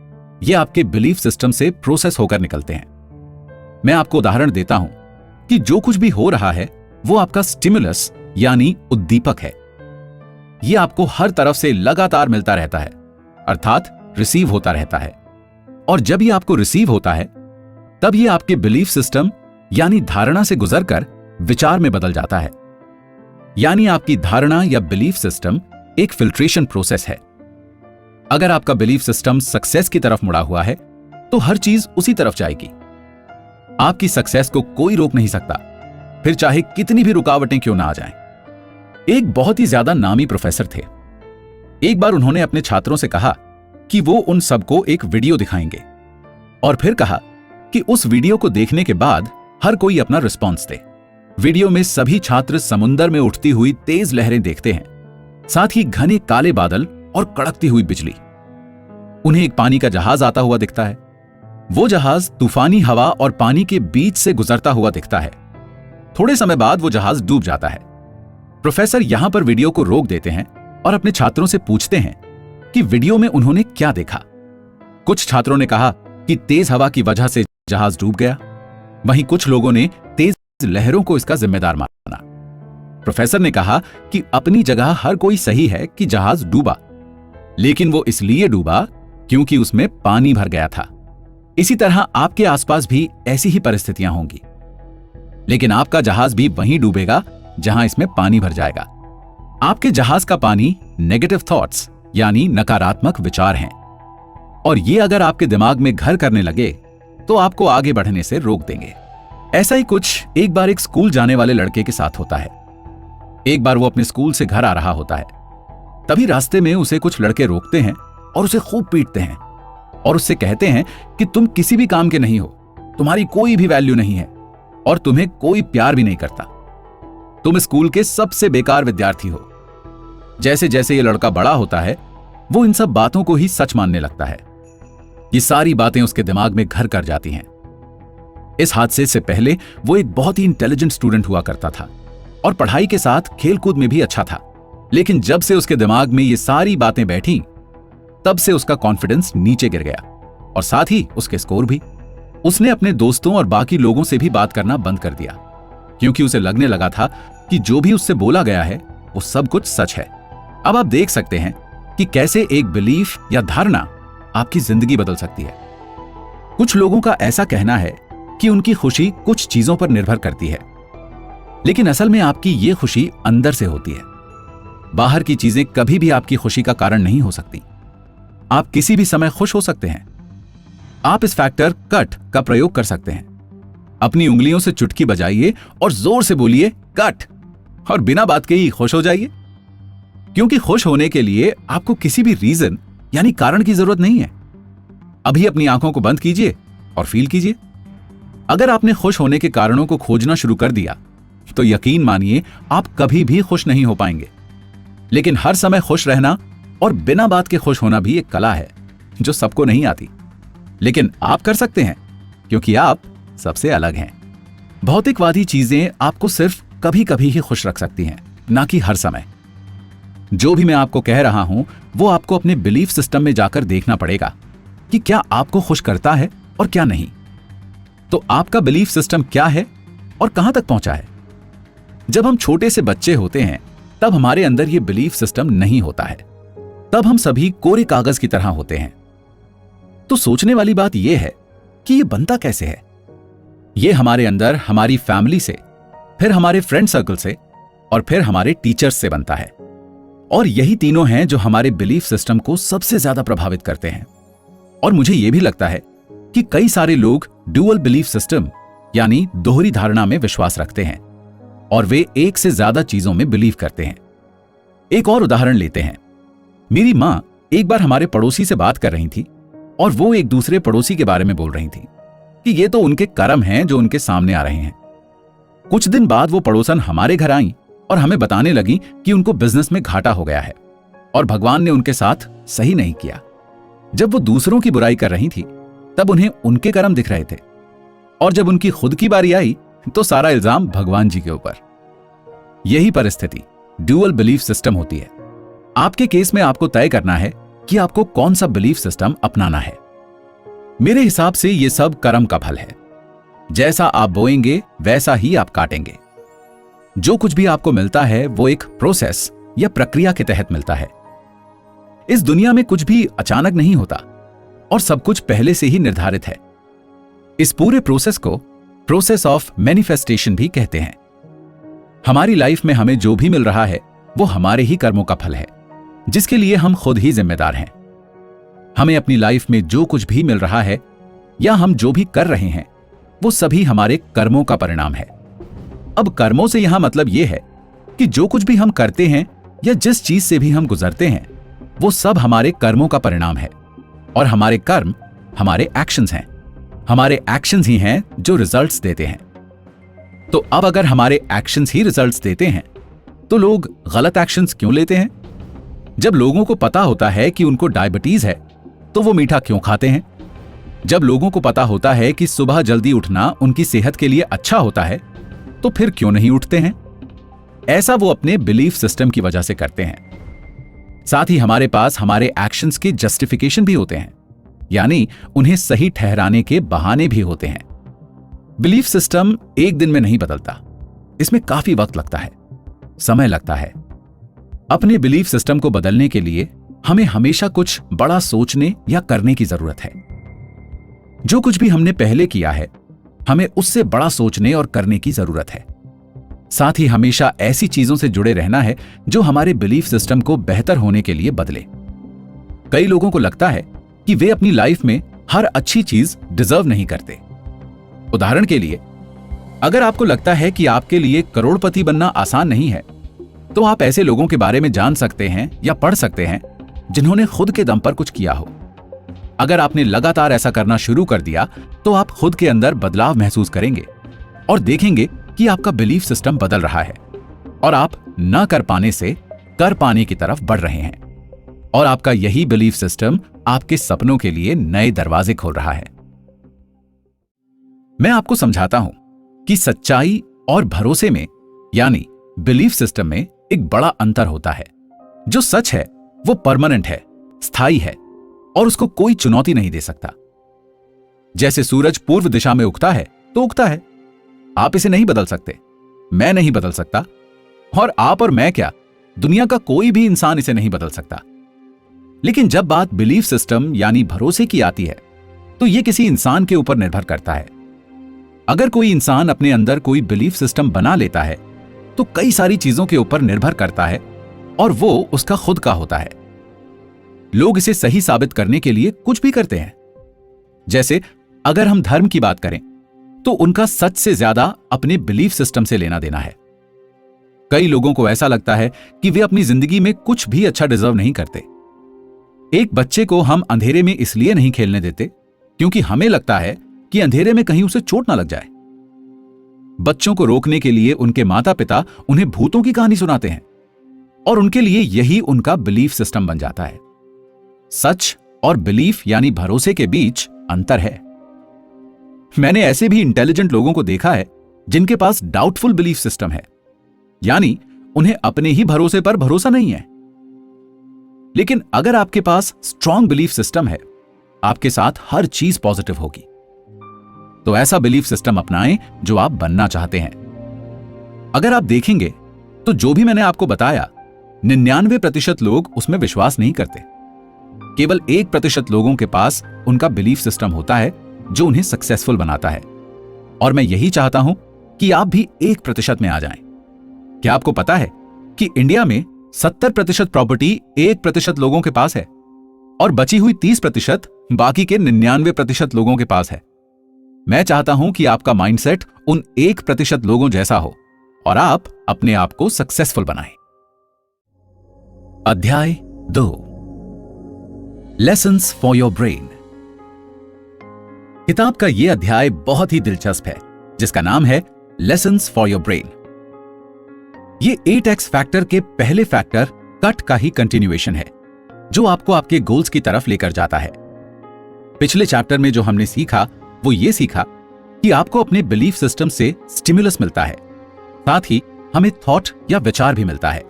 ये आपके बिलीफ सिस्टम से प्रोसेस होकर निकलते हैं। मैं आपको उदाहरण देता हूं कि जो कुछ भी हो रहा है वो आपका स्टिमुलस यानी उद्दीपक है। ये आपको हर तरफ से लगातार मिलता रहता है, अर्थात रिसीव होता रहता है। और जब ये आपको रिसीव होता है तब ये आपके बिलीफ सिस्टम यानी धारणा से गुजरकर विचार में बदल जाता है। यानी आपकी धारणा या बिलीफ सिस्टम एक फिल्ट्रेशन प्रोसेस है। अगर आपका बिलीफ सिस्टम सक्सेस की तरफ मुड़ा हुआ है तो हर चीज उसी तरफ जाएगी। आपकी सक्सेस को कोई रोक नहीं सकता, फिर चाहे कितनी भी रुकावटें क्यों ना आ जाएं। एक बहुत ही ज्यादा नामी प्रोफेसर थे। एक बार उन्होंने अपने छात्रों से कहा कि वो उन सबको एक वीडियो दिखाएंगे और फिर कहा कि उस वीडियो को देखने के बाद हर कोई अपना रिस्पॉन्स दे। वीडियो में सभी छात्र समुंदर में उठती हुई तेज लहरें देखते हैं, साथ ही घने काले बादल और कड़कती हुई बिजली। उन्हें एक पानी का जहाज आता हुआ दिखता है। वो जहाज तूफानी हवा और पानी के बीच से गुजरता हुआ दिखता है। थोड़े समय बाद वो जहाज डूब जाता है। प्रोफेसर यहां पर वीडियो को रोक देते हैं और अपने छात्रों से पूछते हैं कि वीडियो में उन्होंने क्या देखा। कुछ छात्रों ने कहा कि तेज हवा की वजह से जहाज डूब गया। वहीं कुछ लोगों ने तेज लहरों को इसका जिम्मेदार माना। प्रोफेसर ने कहा कि अपनी जगह हर कोई सही है कि जहाज डूबा, लेकिन वो इसलिए डूबा क्योंकि उसमें पानी भर गया था। इसी तरह आपके आसपास भी ऐसी ही परिस्थितियां होंगी, लेकिन आपका जहाज भी वहीं डूबेगा जहां इसमें पानी भर जाएगा। आपके जहाज का पानी नेगेटिव थॉट्स यानी नकारात्मक विचार हैं, और ये अगर आपके दिमाग में घर करने लगे तो आपको आगे बढ़ने से रोक देंगे। ऐसा ही कुछ एक बार एक स्कूल जाने वाले लड़के के साथ होता है। एक बार वो अपने स्कूल से घर आ रहा होता है। तभी रास्ते में उसे कुछ लड़के रोकते हैं और उसे खूब पीटते हैं और उससे कहते हैं कि तुम किसी भी काम के नहीं हो, तुम्हारी कोई भी वैल्यू नहीं है और तुम्हें कोई प्यार भी नहीं करता। तुम स्कूल के सबसे बेकार विद्यार्थी हो। जैसे जैसे ये लड़का बड़ा होता है, वो इन सब बातों को ही सच मानने लगता है। ये सारी बातें उसके दिमाग में घर कर जाती हैं। इस हादसे से पहले वो एक बहुत ही इंटेलिजेंट स्टूडेंट हुआ करता था और पढ़ाई के साथ खेलकूद में भी अच्छा था। लेकिन जब से उसके दिमाग में ये सारी बातें बैठी, तब से उसका कॉन्फिडेंस नीचे गिर गया और साथ ही उसके स्कोर भी। उसने अपने दोस्तों और बाकी लोगों से भी बात करना बंद कर दिया, क्योंकि उसे लगने लगा था कि जो भी उससे बोला गया है वो सब कुछ सच है। अब आप देख सकते हैं कि कैसे एक बिलीफ या धारणा आपकी जिंदगी बदल सकती है। कुछ लोगों का ऐसा कहना है कि उनकी खुशी कुछ चीजों पर निर्भर करती है, लेकिन असल में आपकी ये खुशी अंदर से होती है। बाहर की चीजें कभी भी आपकी खुशी का कारण नहीं हो सकती। आप किसी भी समय खुश हो सकते हैं। आप इस फैक्टर कट का प्रयोग कर सकते हैं। अपनी उंगलियों से चुटकी बजाइए और जोर से बोलिए कट, और बिना बात के ही खुश हो जाइए, क्योंकि खुश होने के लिए आपको किसी भी रीजन यानी कारण की जरूरत नहीं है। अभी अपनी आंखों को बंद कीजिए और फील कीजिए। अगर आपने खुश होने के कारणों को खोजना शुरू कर दिया तो यकीन मानिए आप कभी भी खुश नहीं हो पाएंगे। लेकिन हर समय खुश रहना और बिना बात के खुश होना भी एक कला है जो सबको नहीं आती, लेकिन आप कर सकते हैं क्योंकि आप सबसे अलग हैं। भौतिकवादी चीजें आपको सिर्फ कभी कभी ही खुश रख सकती हैं, ना कि हर समय। जो भी मैं आपको कह रहा हूं वो आपको अपने बिलीफ सिस्टम में जाकर देखना पड़ेगा कि क्या आपको खुश करता है और क्या नहीं। तो आपका बिलीफ सिस्टम क्या है और कहां तक पहुंचा है? जब हम छोटे से बच्चे होते हैं तब हमारे अंदर ये बिलीफ सिस्टम नहीं होता है। तब हम सभी कोरे कागज की तरह होते हैं। तो सोचने वाली बात यह है कि ये बनता कैसे है? ये हमारे अंदर हमारी फैमिली से, फिर हमारे फ्रेंड सर्कल से और फिर हमारे टीचर्स से बनता है। और यही तीनों हैं जो हमारे बिलीफ सिस्टम को सबसे ज्यादा प्रभावित करते हैं। और मुझे यह भी लगता है कि कई सारे लोग ड्यूअल बिलीफ सिस्टम यानी दोहरी धारणा में विश्वास रखते हैं और वे एक से ज्यादा चीजों में बिलीव करते हैं। एक और उदाहरण लेते हैं। मेरी मां एक बार हमारे पड़ोसी से बात कर रही थी और वो एक दूसरे पड़ोसी के बारे में बोल रही थी कि ये तो उनके कर्म हैं जो उनके सामने आ रहे हैं। कुछ दिन बाद वो पड़ोसन हमारे घर आई और हमें बताने लगी कि उनको बिजनेस में घाटा हो गया है और भगवान ने उनके साथ सही नहीं किया। जब वो दूसरों की बुराई कर रही थी तब उन्हें उनके कर्म दिख रहे थे, और जब उनकी खुद की बारी आई तो सारा इल्जाम भगवान जी के ऊपर। यही परिस्थिति ड्यूअल बिलीफ सिस्टम होती है। आपके केस में आपको तय करना है कि आपको कौन सा बिलीफ सिस्टम अपनाना है। मेरे हिसाब से यह सब कर्म का फल है। जैसा आप बोएंगे वैसा ही आप काटेंगे। जो कुछ भी आपको मिलता है वो एक प्रोसेस या प्रक्रिया के तहत मिलता है। इस दुनिया में कुछ भी अचानक नहीं होता और सब कुछ पहले से ही निर्धारित है। इस पूरे प्रोसेस को प्रोसेस ऑफ मैनिफेस्टेशन भी कहते हैं। हमारी लाइफ में हमें जो भी मिल रहा है वो हमारे ही कर्मों का फल है, जिसके लिए हम खुद ही जिम्मेदार हैं। हमें अपनी लाइफ में जो कुछ भी मिल रहा है या हम जो भी कर रहे हैं वो सभी हमारे कर्मों का परिणाम है। अब कर्मों से यहां मतलब यह है कि जो कुछ भी हम करते हैं या जिस चीज से भी हम गुजरते हैं वो सब हमारे कर्मों का परिणाम है और हमारे कर्म हमारे एक्शंस हैं। हमारे एक्शंस ही हैं जो रिजल्ट्स देते हैं। तो अब अगर हमारे एक्शंस ही रिजल्ट्स देते हैं तो लोग गलत एक्शंस क्यों लेते हैं? जब लोगों को पता होता है कि उनको डायबिटीज है तो वो मीठा क्यों खाते हैं? जब लोगों को पता होता है कि सुबह जल्दी उठना उनकी सेहत के लिए अच्छा होता है तो फिर क्यों नहीं उठते हैं? ऐसा वो अपने बिलीफ सिस्टम की वजह से करते हैं। साथ ही हमारे पास हमारे एक्शंस के जस्टिफिकेशन भी होते हैं, यानी उन्हें सही ठहराने के बहाने भी होते हैं। बिलीफ सिस्टम एक दिन में नहीं बदलता, इसमें काफी वक्त लगता है, समय लगता है। अपने बिलीफ सिस्टम को बदलने के लिए हमें हमेशा कुछ बड़ा सोचने या करने की जरूरत है। जो कुछ भी हमने पहले किया है, हमें उससे बड़ा सोचने और करने की जरूरत है। साथ ही हमेशा ऐसी चीजों से जुड़े रहना है जो हमारे बिलीफ सिस्टम को बेहतर होने के लिए बदले। कई लोगों को लगता है कि वे अपनी लाइफ में हर अच्छी चीज डिजर्व नहीं करते। उदाहरण के लिए, अगर आपको लगता है कि आपके लिए करोड़पति बनना आसान नहीं है, तो आप ऐसे लोगों के बारे में जान सकते हैं या पढ़ सकते हैं जिन्होंने खुद के दम पर कुछ किया हो। अगर आपने लगातार ऐसा करना शुरू कर दिया तो आप खुद के अंदर बदलाव महसूस करेंगे और देखेंगे कि आपका बिलीफ सिस्टम बदल रहा है और आप न कर पाने से कर पाने की तरफ बढ़ रहे हैं। और आपका यही बिलीफ सिस्टम आपके सपनों के लिए नए दरवाजे खोल रहा है। मैं आपको समझाता हूं कि सच्चाई और भरोसे में, यानी बिलीफ सिस्टम में एक बड़ा अंतर होता है। जो सच है वो परमानेंट है, स्थायी है और उसको कोई चुनौती नहीं दे सकता। जैसे सूरज पूर्व दिशा में उगता है तो उगता है, आप इसे नहीं बदल सकते, मैं नहीं बदल सकता, और आप और मैं क्या, दुनिया का कोई भी इंसान इसे नहीं बदल सकता। लेकिन जब बात बिलीफ सिस्टम यानी भरोसे की आती है तो यह किसी इंसान के ऊपर निर्भर करता है। अगर कोई इंसान अपने अंदर कोई बिलीफ सिस्टम बना लेता है तो कई सारी चीजों के ऊपर निर्भर करता है और वो उसका खुद का होता है। लोग इसे सही साबित करने के लिए कुछ भी करते हैं। जैसे अगर हम धर्म की बात करें तो उनका सच से ज्यादा अपने बिलीफ सिस्टम से लेना देना है। कई लोगों को ऐसा लगता है कि वे अपनी जिंदगी में कुछ भी अच्छा डिजर्व नहीं करते। एक बच्चे को हम अंधेरे में इसलिए नहीं खेलने देते क्योंकि हमें लगता है कि अंधेरे में कहीं उसे चोट ना लग जाए। बच्चों को रोकने के लिए उनके माता पिता उन्हें भूतों की कहानी सुनाते हैं और उनके लिए यही उनका बिलीफ सिस्टम बन जाता है। सच और बिलीफ यानी भरोसे के बीच अंतर है। मैंने ऐसे भी इंटेलिजेंट लोगों को देखा है जिनके पास डाउटफुल बिलीफ सिस्टम है, यानी उन्हें अपने ही भरोसे पर भरोसा नहीं है। लेकिन अगर आपके पास स्ट्रांग बिलीफ सिस्टम है, आपके साथ हर चीज पॉजिटिव होगी। तो ऐसा बिलीफ सिस्टम अपनाएं जो आप बनना चाहते हैं। अगर आप देखेंगे तो जो भी मैंने आपको बताया, 99% लोग उसमें विश्वास नहीं करते। केवल 1% लोगों के पास उनका बिलीफ सिस्टम होता है जो उन्हें सक्सेसफुल बनाता है। और मैं यही चाहता हूं कि आप भी 1% में आ जाएं। क्या आपको पता है कि इंडिया में 70% प्रॉपर्टी 1% लोगों के पास है और बची हुई 30% बाकी के 99% लोगों के पास है। मैं चाहता हूं कि आपका माइंडसेट उन 1% लोगों जैसा हो और आप अपने आप को सक्सेसफुल बनाएं। अध्याय 2, लेसन्स फॉर योर ब्रेन। किताब का यह अध्याय बहुत ही दिलचस्प है, जिसका नाम है लेसन्स फॉर योर ब्रेन। ये 8x फैक्टर के पहले फैक्टर कट का ही कंटिन्यूएशन है, जो आपको आपके गोल्स की तरफ लेकर जाता है। पिछले चैप्टर में जो हमने सीखा वो ये सीखा कि आपको अपने बिलीफ सिस्टम से स्टिमुलस मिलता है, साथ ही हमें थॉट या विचार भी मिलता है।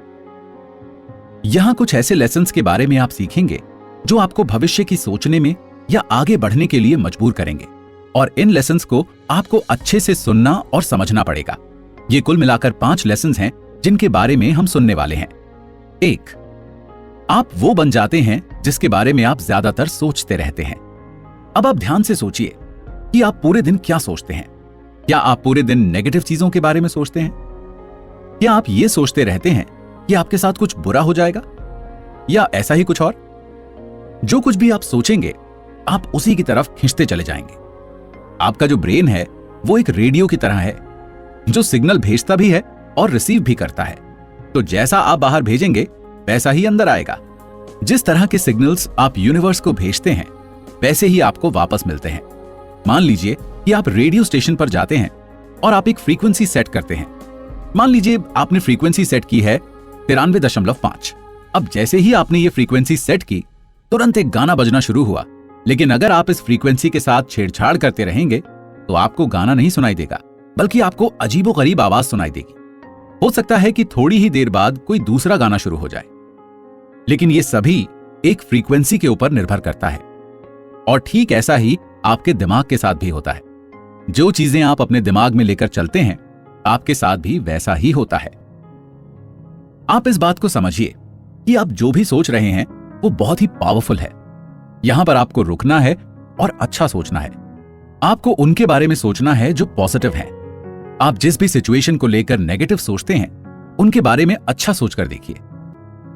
यहां कुछ ऐसे लेसन्स के बारे में आप सीखेंगे जो आपको भविष्य की सोचने में या आगे बढ़ने के लिए मजबूर करेंगे, और इन लेसन्स को आपको अच्छे से सुनना और समझना पड़ेगा। ये कुल मिलाकर 5 लेसन्स हैं जिनके बारे में हम सुनने वाले हैं। 1, आप वो बन जाते हैं जिसके बारे में आप ज्यादातर सोचते रहते हैं। अब आप ध्यान से सोचिए कि आप पूरे दिन क्या सोचते हैं। क्या आप पूरे दिन नेगेटिव चीजों के बारे में सोचते हैं? क्या आप ये सोचते रहते हैं कि आपके साथ कुछ बुरा हो जाएगा, या ऐसा ही कुछ और? जो कुछ भी आप सोचेंगे आप उसी की तरफ खींचते चले जाएंगे। आपका जो ब्रेन है वो एक रेडियो की तरह है, जो सिग्नल भेजता भी है और रिसीव भी करता है। तो जैसा आप बाहर भेजेंगे वैसा ही अंदर आएगा। जिस तरह के सिग्नल्स आप यूनिवर्स को भेजते हैं वैसे ही आपको वापस मिलते हैं। मान लीजिए कि आप रेडियो स्टेशन पर जाते हैं और आप एक फ्रीक्वेंसी सेट करते हैं। मान लीजिए आपने फ्रीक्वेंसी सेट की है 93.5। अब जैसे ही आपने ये फ्रीक्वेंसी सेट की, तुरंत एक गाना बजना शुरू हुआ। लेकिन अगर आप इस फ्रीक्वेंसी के साथ छेड़छाड़ करते रहेंगे तो आपको गाना नहीं सुनाई देगा, बल्कि आपको अजीबोगरीब आवाज सुनाई देगी। हो सकता है कि थोड़ी ही देर बाद कोई दूसरा गाना शुरू हो जाए। लेकिन ये सभी एक फ्रीक्वेंसी के ऊपर निर्भर करता है। और ठीक ऐसा ही आपके दिमाग के साथ भी होता है। जो चीजें आप अपने दिमाग में लेकर चलते हैं, आपके साथ भी वैसा ही होता है। आप इस बात को समझिए कि आप जो भी सोच रहे हैं वो बहुत ही पावरफुल है। यहां पर आपको रुकना है और अच्छा सोचना है। आपको उनके बारे में सोचना है जो पॉजिटिव है। आप जिस भी सिचुएशन को लेकर नेगेटिव सोचते हैं, उनके बारे में अच्छा सोचकर देखिए।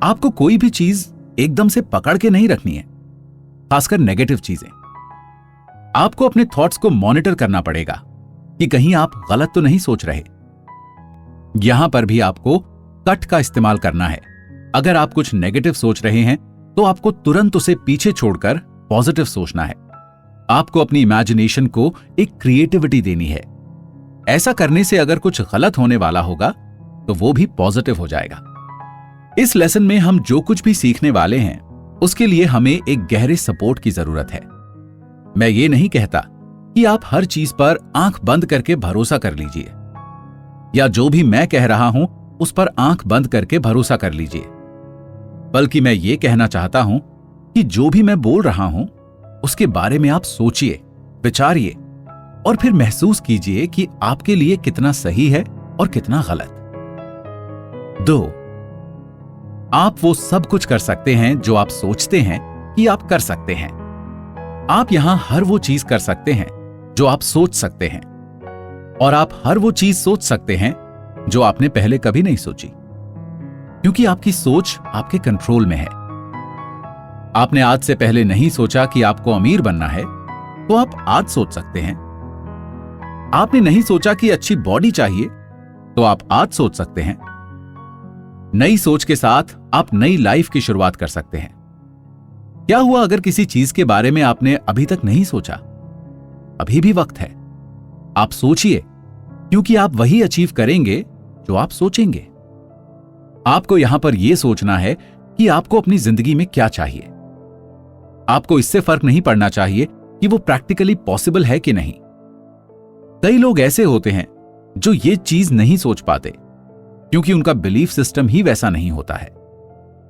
आपको कोई भी चीज एकदम से पकड़ के नहीं रखनी है, खासकर नेगेटिव चीजें। आपको अपने थॉट्स को मॉनिटर करना पड़ेगा कि कहीं आप गलत तो नहीं सोच रहे। यहां पर भी आपको कट का इस्तेमाल करना है। अगर आप कुछ नेगेटिव सोच रहे हैं तो आपको तुरंत उसे पीछे छोड़कर पॉजिटिव सोचना है। आपको अपनी इमेजिनेशन को एक क्रिएटिविटी देनी है। ऐसा करने से अगर कुछ गलत होने वाला होगा तो वो भी पॉजिटिव हो जाएगा। इस लेसन में हम जो कुछ भी सीखने वाले हैं, उसके लिए हमें एक गहरे सपोर्ट की जरूरत है। मैं ये नहीं कहता कि आप हर चीज पर आंख बंद करके भरोसा कर लीजिए, या जो भी मैं कह रहा हूं उस पर आंख बंद करके भरोसा कर लीजिए। बल्कि मैं ये कहना चाहता हूं कि जो भी मैं बोल रहा हूं उसके बारे में आप सोचिए, विचारिए और फिर महसूस कीजिए कि आपके लिए कितना सही है और कितना गलत। 2, आप वो सब कुछ कर सकते हैं जो आप सोचते हैं कि आप कर सकते हैं। आप यहां हर वो चीज कर सकते हैं जो आप सोच सकते हैं, और आप हर वो चीज सोच सकते हैं जो आपने पहले कभी नहीं सोची, क्योंकि आपकी सोच आपके कंट्रोल में है। आपने आज से पहले नहीं सोचा कि आपको अमीर बनना है, तो आप आज सोच सकते हैं। आपने नहीं सोचा कि अच्छी बॉडी चाहिए, तो आप आज सोच सकते हैं। नई सोच के साथ आप नई लाइफ की शुरुआत कर सकते हैं। क्या हुआ अगर किसी चीज के बारे में आपने अभी तक नहीं सोचा? अभी भी वक्त है। आप सोचिए, क्योंकि आप वही अचीव करेंगे जो आप सोचेंगे। आपको यहां पर यह सोचना है कि आपको अपनी जिंदगी में क्या चाहिए। आपको इससे फर्क नहीं पड़ना चाहिए कि वो प्रैक्टिकली पॉसिबल है कि नहीं। कई लोग ऐसे होते हैं जो ये चीज नहीं सोच पाते, क्योंकि उनका बिलीफ सिस्टम ही वैसा नहीं होता है।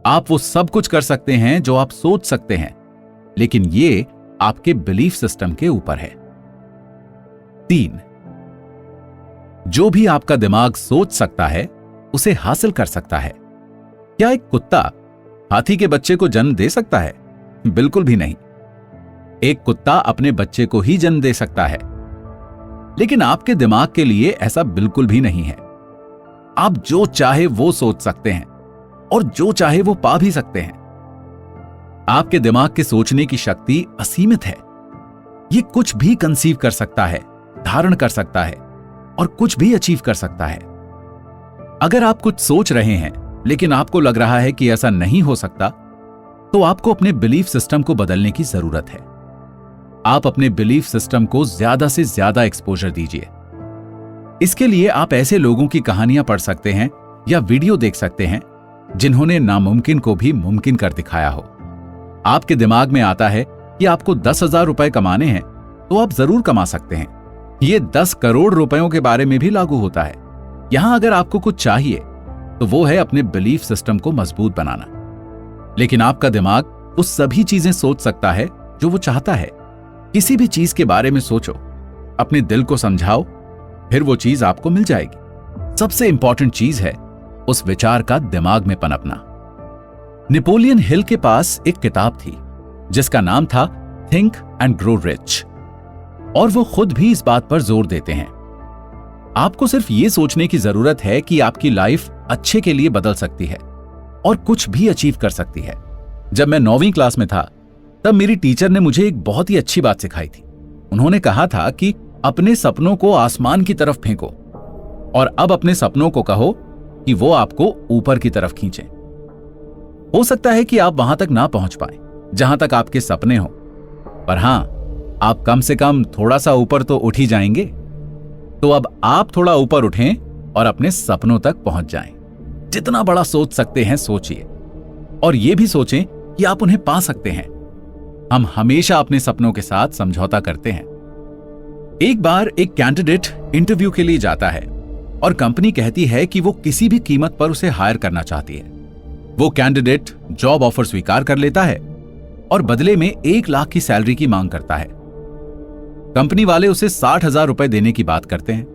आप वो सब कुछ कर सकते हैं जो आप सोच सकते हैं, लेकिन ये आपके बिलीफ सिस्टम के ऊपर है। 3, जो भी आपका दिमाग सोच सकता है उसे हासिल कर सकता है। क्या एक कुत्ता हाथी के बच्चे को जन्म दे सकता है? बिल्कुल भी नहीं। एक कुत्ता अपने बच्चे को ही जन्म दे सकता है, लेकिन आपके दिमाग के लिए ऐसा बिल्कुल भी नहीं है। आप जो चाहे वो सोच सकते हैं और जो चाहे वो पा भी सकते हैं। आपके दिमाग के सोचने की शक्ति असीमित है। ये कुछ भी कंसीव कर सकता है, धारण कर सकता है और कुछ भी अचीव कर सकता है। अगर आप कुछ सोच रहे हैं लेकिन आपको लग रहा है कि ऐसा नहीं हो सकता, तो आपको अपने बिलीफ सिस्टम को बदलने की जरूरत है। आप अपने बिलीफ सिस्टम को ज्यादा से ज्यादा एक्सपोजर दीजिए। इसके लिए आप ऐसे लोगों की कहानियां पढ़ सकते हैं या वीडियो देख सकते हैं जिन्होंने नामुमकिन को भी मुमकिन कर दिखाया हो। आपके दिमाग में आता है कि आपको 10,000 रुपए कमाने हैं, तो आप जरूर कमा सकते हैं। ये 10 करोड़ रुपयों के बारे में भी लागू होता है। यहां अगर आपको कुछ चाहिए तो वो है अपने बिलीफ सिस्टम को मजबूत बनाना। लेकिन आपका दिमाग वो सभी चीजें सोच सकता है जो वो चाहता है। किसी भी चीज के बारे में सोचो, अपने दिल को समझाओ, फिर वो चीज आपको मिल जाएगी। सबसे इंपॉर्टेंट चीज है उस विचार का दिमाग में पनपना। नेपोलियन हिल के पास एक किताब थी जिसका नाम था थिंक एंड ग्रो रिच, और वो खुद भी इस बात पर जोर देते हैं। आपको सिर्फ ये सोचने की जरूरत है कि आपकी लाइफ अच्छे के लिए बदल सकती है और कुछ भी अचीव कर सकती है। जब मैं 9वीं क्लास में था, तब मेरी टीचर ने मुझे एक बहुत ही अच्छी बात सिखाई थी। उन्होंने कहा था कि अपने सपनों को आसमान की तरफ फेंको और अब अपने सपनों को कहो कि वो आपको ऊपर की तरफ खींचे। हो सकता है कि आप वहां तक ना पहुंच पाए जहां तक आपके सपने हो, पर हां, आप कम से कम थोड़ा सा ऊपर तो उठ ही जाएंगे। तो अब आप थोड़ा ऊपर उठें और अपने सपनों तक पहुंच जाएं। जितना बड़ा सोच सकते हैं सोचिए, और यह भी सोचें कि आप उन्हें पा सकते हैं। हम हमेशा अपने सपनों के साथ समझौता करते हैं। एक बार एक कैंडिडेट इंटरव्यू के लिए जाता है और कंपनी कहती है कि वो किसी भी कीमत पर उसे हायर करना चाहती है। वो कैंडिडेट जॉब ऑफर स्वीकार कर लेता है और बदले में 1 लाख की सैलरी की मांग करता है। कंपनी वाले उसे 60,000 रुपए देने की बात करते हैं।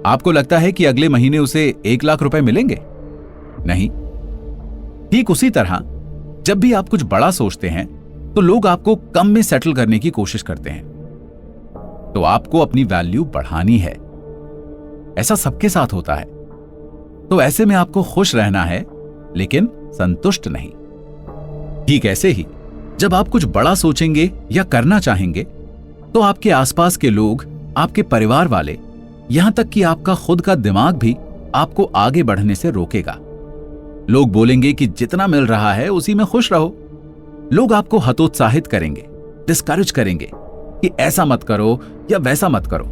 आपको लगता है कि अगले महीने उसे 1 लाख रुपए मिलेंगे? नहीं। ठीक उसी तरह जब भी आप कुछ बड़ा सोचते हैं तो लोग आपको कम में सेटल करने की कोशिश करते हैं। तो आपको अपनी वैल्यू बढ़ानी है। ऐसा सबके साथ होता है। तो ऐसे में आपको खुश रहना है, लेकिन संतुष्ट नहीं। ठीक ऐसे ही जब आप कुछ बड़ा सोचेंगे या करना चाहेंगे तो आपके आसपास के लोग, आपके परिवार वाले, यहां तक कि आपका खुद का दिमाग भी आपको आगे बढ़ने से रोकेगा। लोग बोलेंगे कि जितना मिल रहा है उसी में खुश रहो। लोग आपको हतोत्साहित करेंगे, डिस्करेज करेंगे कि ऐसा मत करो या वैसा मत करो।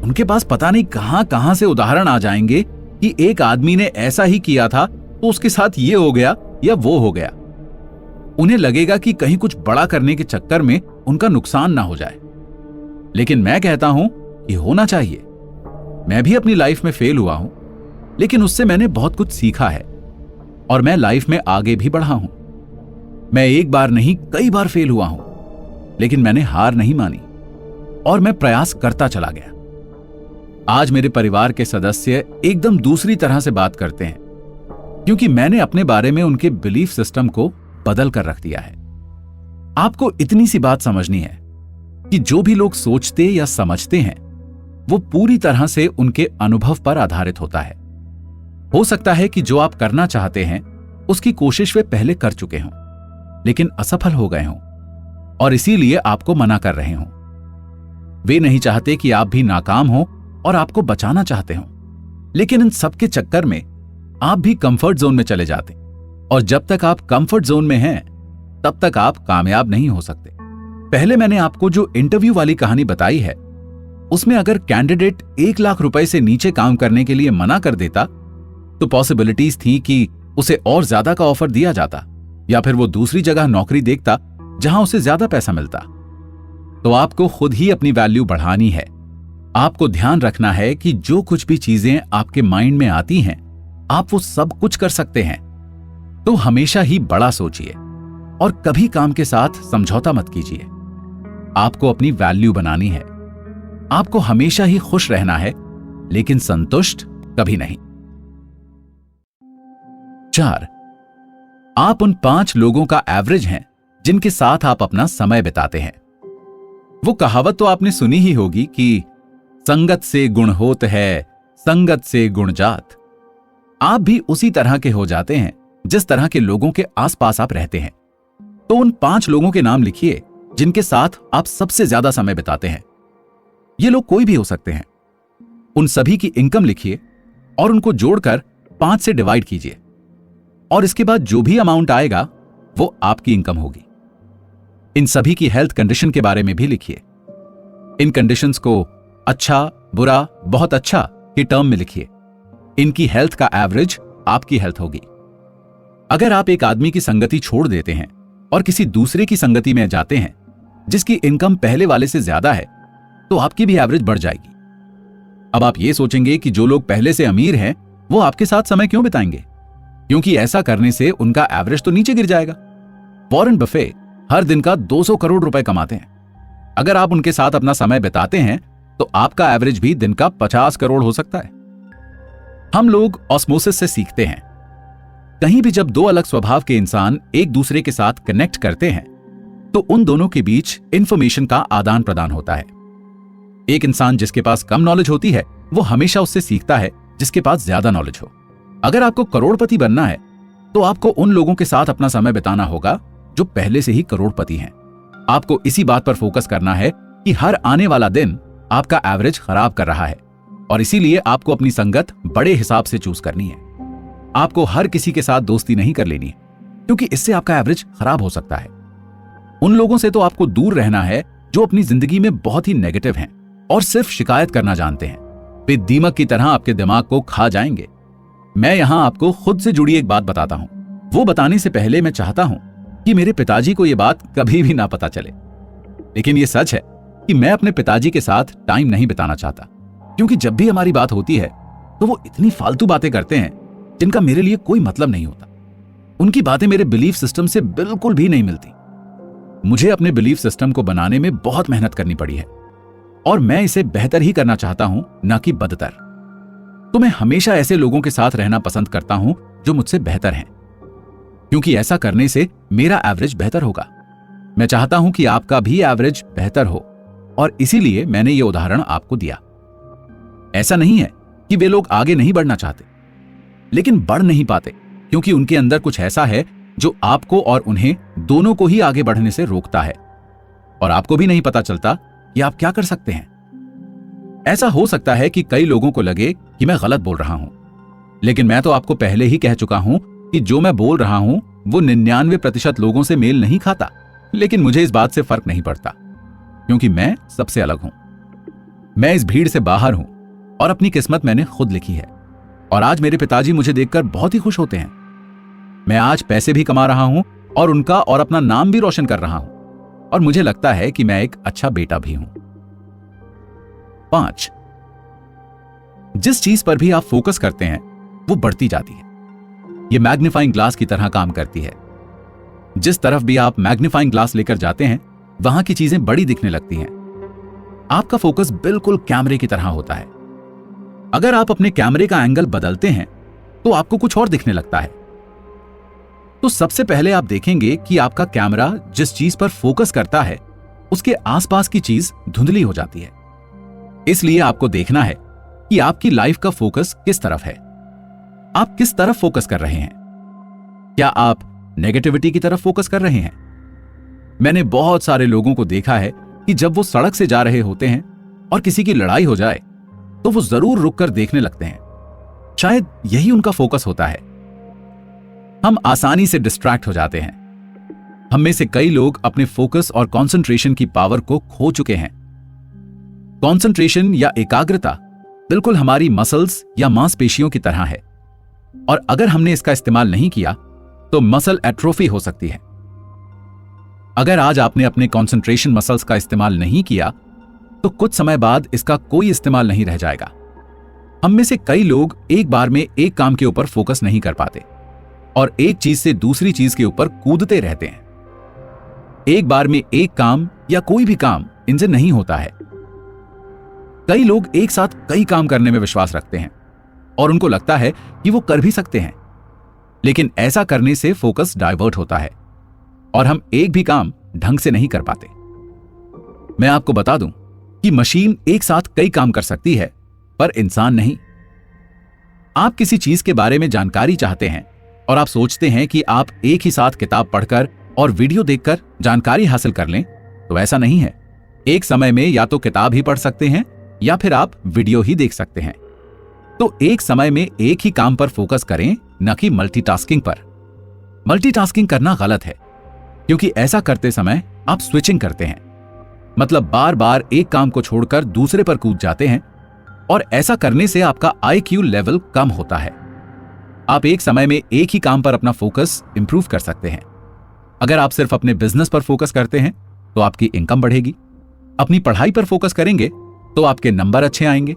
उनके पास पता नहीं कहां कहां से उदाहरण आ जाएंगे कि एक आदमी ने ऐसा ही किया था तो उसके साथ ये हो गया या वो हो गया। उन्हें लगेगा कि कहीं कुछ बड़ा करने के चक्कर में उनका नुकसान ना हो जाए। लेकिन मैं कहता हूं कि होना चाहिए। मैं भी अपनी लाइफ में फेल हुआ हूं, लेकिन उससे मैंने बहुत कुछ सीखा है और मैं लाइफ में आगे भी बढ़ा हूं। मैं एक बार नहीं कई बार फेल हुआ हूं, लेकिन मैंने हार नहीं मानी और मैं प्रयास करता चला गया। आज मेरे परिवार के सदस्य एकदम दूसरी तरह से बात करते हैं, क्योंकि मैंने अपने बारे में उनके बिलीफ सिस्टम को बदल कर रख दिया है। आपको इतनी सी बात समझनी है कि जो भी लोग सोचते या समझते हैं वो पूरी तरह से उनके अनुभव पर आधारित होता है। हो सकता है कि जो आप करना चाहते हैं उसकी कोशिश वे पहले कर चुके हों, लेकिन असफल हो गए हों और इसीलिए आपको मना कर रहे हों। वे नहीं चाहते कि आप भी नाकाम हो और आपको बचाना चाहते हो, लेकिन इन सब के चक्कर में आप भी कंफर्ट जोन में चले जाते, और जब तक आप कंफर्ट जोन में हैं तब तक आप कामयाब नहीं हो सकते। पहले मैंने आपको जो इंटरव्यू वाली कहानी बताई है, उसमें अगर कैंडिडेट 1 लाख रुपए से नीचे काम करने के लिए मना कर देता तो पॉसिबिलिटीज थी कि उसे और ज्यादा का ऑफर दिया जाता, या फिर वो दूसरी जगह नौकरी देखता जहां उसे ज्यादा पैसा मिलता। तो आपको खुद ही अपनी वैल्यू बढ़ानी है। आपको ध्यान रखना है कि जो कुछ भी चीजें आपके माइंड में आती हैं, आप वो सब कुछ कर सकते हैं। तो हमेशा ही बड़ा सोचिए और कभी काम के साथ समझौता मत कीजिए। आपको अपनी वैल्यू बनानी है। आपको हमेशा ही खुश रहना है, लेकिन संतुष्ट कभी नहीं। 4. आप उन 5 लोगों का एवरेज हैं जिनके साथ आप अपना समय बिताते हैं। वो कहावत तो आपने सुनी ही होगी कि संगत से गुण होत है, संगत से गुण जात। आप भी उसी तरह के हो जाते हैं जिस तरह के लोगों के आसपास आप रहते हैं। तो उन 5 लोगों के नाम लिखिए जिनके साथ आप सबसे ज्यादा समय बिताते हैं। ये लोग कोई भी हो सकते हैं। उन सभी की इनकम लिखिए और उनको जोड़कर 5 से डिवाइड कीजिए, और इसके बाद जो भी अमाउंट आएगा वो आपकी इनकम होगी। इन सभी की हेल्थ कंडीशन के बारे में भी लिखिए। इन कंडीशंस को अच्छा, बुरा, बहुत अच्छा के टर्म में लिखिए। इनकी हेल्थ का एवरेज आपकी हेल्थ होगी। अगर आप एक आदमी की संगति छोड़ देते हैं और किसी दूसरे की संगति में जाते हैं जिसकी इनकम पहले वाले से ज्यादा है, तो आपकी भी एवरेज बढ़ जाएगी। अब आप ये सोचेंगे कि जो लोग पहले से अमीर हैं वो आपके साथ समय क्यों बिताएंगे, क्योंकि ऐसा करने से उनका एवरेज तो नीचे गिर जाएगा। वॉरेन बफे हर दिन का 200 करोड़ रुपए कमाते हैं। अगर आप उनके साथ अपना समय बिताते हैं तो आपका एवरेज भी दिन का 50 करोड़ हो सकता है। हम लोग ऑस्मोसिस से सीखते हैं। कहीं भी जब 2 अलग स्वभाव के इंसान एक दूसरे के साथ कनेक्ट करते हैं तो उन दोनों के बीच इंफॉर्मेशन का आदान प्रदान होता है। एक इंसान जिसके पास कम नॉलेज होती है वो हमेशा उससे सीखता है जिसके पास ज्यादा नॉलेज हो। अगर आपको करोड़पति बनना है तो आपको उन लोगों के साथ अपना समय बिताना होगा जो पहले से ही करोड़पति हैं। आपको इसी बात पर फोकस करना है कि हर आने वाला दिन आपका एवरेज खराब कर रहा है, और इसीलिए आपको अपनी संगत बड़े हिसाब से चूज करनी है। आपको हर किसी के साथ दोस्ती नहीं कर लेनी है, क्योंकि इससे आपका एवरेज खराब हो सकता है। उन लोगों से तो आपको दूर रहना है जो अपनी जिंदगी में बहुत ही नेगेटिव हैं और सिर्फ शिकायत करना जानते हैं, वे दीमक की तरह आपके दिमाग को खा जाएंगे। मैं यहां आपको खुद से जुड़ी एक बात बताता हूं। वो बताने से पहले मैं चाहता हूं कि मेरे पिताजी को यह बात कभी भी ना पता चले, लेकिन यह सच है कि मैं अपने पिताजी के साथ टाइम नहीं बिताना चाहता, क्योंकि जब भी हमारी बात होती है तो वो इतनी फालतू बातें करते हैं जिनका मेरे लिए कोई मतलब नहीं होता। उनकी बातें मेरे बिलीफ सिस्टम से बिल्कुल भी नहीं मिलती। मुझे अपने बिलीफ सिस्टम को बनाने में बहुत मेहनत करनी पड़ी है और मैं इसे बेहतर ही करना चाहता हूं, ना कि बदतर। तो मैं हमेशा ऐसे लोगों के साथ रहना पसंद करता हूं जो मुझसे बेहतर हैं, क्योंकि ऐसा करने से मेरा एवरेज बेहतर होगा। मैं चाहता हूं कि आपका भी एवरेज बेहतर हो और इसीलिए मैंने ये उदाहरण आपको दिया। ऐसा नहीं है कि वे लोग आगे नहीं बढ़ना चाहते, लेकिन बढ़ नहीं पाते क्योंकि उनके अंदर कुछ ऐसा है जो आपको और उन्हें दोनों को ही आगे बढ़ने से रोकता है, और आपको भी नहीं पता चलता कि आप क्या कर सकते हैं। ऐसा हो सकता है कि कई लोगों को लगे कि मैं गलत बोल रहा हूं, लेकिन मैं तो आपको पहले ही कह चुका हूं कि जो मैं बोल रहा हूं वो 99% लोगों से मेल नहीं खाता। लेकिन मुझे इस बात से फर्क नहीं पड़ता, क्योंकि मैं सबसे अलग हूं। मैं इस भीड़ से बाहर हूं और अपनी किस्मत मैंने खुद लिखी है, और आज मेरे पिताजी मुझे देखकर बहुत ही खुश होते हैं। मैं आज पैसे भी कमा रहा हूं और उनका और अपना नाम भी रोशन कर रहा हूं, और मुझे लगता है कि मैं एक अच्छा बेटा भी हूं। 5, जिस चीज पर भी आप फोकस करते हैं वो बढ़ती जाती है। ये मैग्नीफाइंग ग्लास की तरह काम करती है। जिस तरफ भी आप मैग्नीफाइंग ग्लास लेकर जाते हैं वहां की चीजें बड़ी दिखने लगती हैं। आपका फोकस बिल्कुल कैमरे की तरह होता है। अगर आप अपने कैमरे का एंगल बदलते हैं तो आपको कुछ और दिखने लगता है। तो सबसे पहले आप देखेंगे कि आपका कैमरा जिस चीज पर फोकस करता है उसके आसपास की चीज धुंधली हो जाती है। इसलिए आपको देखना है कि आपकी लाइफ का फोकस किस तरफ है। आप किस तरफ फोकस कर रहे हैं? क्या आप नेगेटिविटी की तरफ फोकस कर रहे हैं? मैंने बहुत सारे लोगों को देखा है कि जब वो सड़क से जा रहे होते हैं और किसी की लड़ाई हो जाए तो वो जरूर रुककर देखने लगते हैं। शायद यही उनका फोकस होता है। हम आसानी से डिस्ट्रैक्ट हो जाते हैं। हम में से कई लोग अपने फोकस और कंसंट्रेशन की पावर को खो चुके हैं। कंसंट्रेशन या एकाग्रता बिल्कुल हमारी मसल्स या मांसपेशियों की तरह है, और अगर हमने इसका इस्तेमाल नहीं किया तो मसल एट्रोफी हो सकती है। अगर आज आपने अपने कंसंट्रेशन मसल्स का इस्तेमाल नहीं किया तो कुछ समय बाद इसका कोई इस्तेमाल नहीं रह जाएगा। हम में से कई लोग एक बार में एक काम के ऊपर फोकस नहीं कर पाते और एक चीज से दूसरी चीज के ऊपर कूदते रहते हैं। एक बार में एक काम या कोई भी काम इनसे नहीं होता है। कई लोग एक साथ कई काम करने में विश्वास रखते हैं और उनको लगता है कि वो कर भी सकते हैं, लेकिन ऐसा करने से फोकस डाइवर्ट होता है और हम एक भी काम ढंग से नहीं कर पाते। मैं आपको बता दूं कि मशीन एक साथ कई काम कर सकती है, पर इंसान नहीं। आप किसी चीज के बारे में जानकारी चाहते हैं और आप सोचते हैं कि आप एक ही साथ किताब पढ़कर और वीडियो देखकर जानकारी हासिल कर लें, तो ऐसा नहीं है। एक समय में या तो किताब ही पढ़ सकते हैं या फिर आप वीडियो ही देख सकते हैं। तो एक समय में एक ही काम पर फोकस करें, न कि मल्टीटास्किंग पर। मल्टीटास्किंग करना गलत है, क्योंकि ऐसा करते समय आप स्विचिंग करते हैं, मतलब बार बार एक काम को छोड़कर दूसरे पर कूद जाते हैं, और ऐसा करने से आपका IQ लेवल कम होता है। आप एक समय में एक ही काम पर अपना फोकस इंप्रूव कर सकते हैं। अगर आप सिर्फ अपने बिजनेस पर फोकस करते हैं तो आपकी इनकम बढ़ेगी। अपनी पढ़ाई पर फोकस करेंगे तो आपके नंबर अच्छे आएंगे।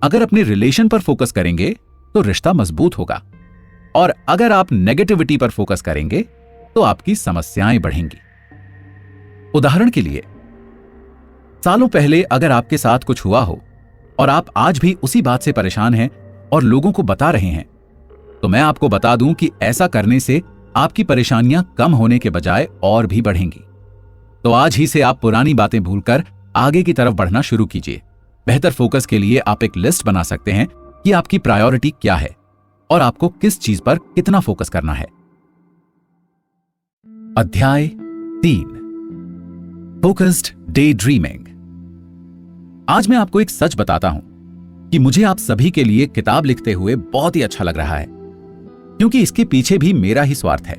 अगर अपने रिलेशन पर फोकस करेंगे तो रिश्ता मजबूत होगा, और अगर आप नेगेटिविटी पर फोकस करेंगे तो आपकी समस्याएं बढ़ेंगी। उदाहरण के लिए, सालों पहले अगर आपके साथ कुछ हुआ हो और आप आज भी उसी बात से परेशान हैं और लोगों को बता रहे हैं, तो मैं आपको बता दूं कि ऐसा करने से आपकी परेशानियां कम होने के बजाय और भी बढ़ेंगी। तो आज ही से आप पुरानी बातें भूलकर आगे की तरफ बढ़ना शुरू कीजिए। बेहतर फोकस के लिए आप एक लिस्ट बना सकते हैं कि आपकी प्रायोरिटी क्या है और आपको किस चीज पर कितना फोकस करना है। अध्याय 3, फोकस्ड डे ड्रीमिंग। आज मैं आपको एक सच बताता हूं कि मुझे आप सभी के लिए किताब लिखते हुए बहुत ही अच्छा लग रहा है, क्योंकि इसके पीछे भी मेरा ही स्वार्थ है।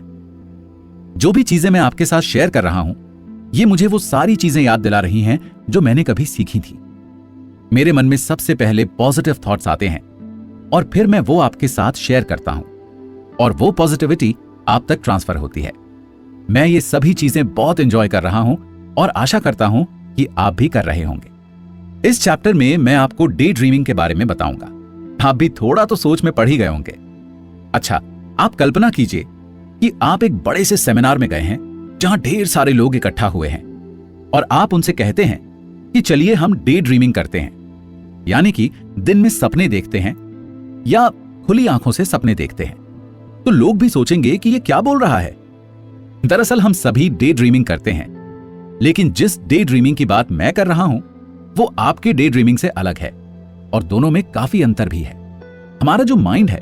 जो भी चीजें मैं आपके साथ शेयर कर रहा हूं ये मुझे वो सारी चीजें याद दिला रही हैं जो मैंने कभी सीखी थी। मेरे मन में सबसे पहले पॉजिटिव थॉट्स आते हैं और फिर मैं वो आपके साथ शेयर करता हूं और वो पॉजिटिविटी आप तक ट्रांसफर होती है। मैं ये सभी चीजें बहुत एंजॉय कर रहा हूं और आशा करता हूं कि आप भी कर रहे होंगे। इस चैप्टर में मैं आपको डे ड्रीमिंग के बारे में बताऊंगा। आप भी थोड़ा तो सोच में पड़ ही गए होंगे। अच्छा, आप कल्पना कीजिए कि आप एक बड़े से सेमिनार में गए हैं जहां ढेर सारे लोग इकट्ठा हुए हैं और आप उनसे कहते हैं कि चलिए हम डे ड्रीमिंग करते हैं, यानी कि दिन में सपने देखते हैं या खुली आंखों से सपने देखते हैं। तो लोग भी सोचेंगे कि ये क्या बोल रहा है। दरअसल हम सभी डे ड्रीमिंग करते हैं, लेकिन जिस डे ड्रीमिंग की बात मैं कर रहा हूं वो आपके डे ड्रीमिंग से अलग है और दोनों में काफी अंतर भी है। हमारा जो माइंड है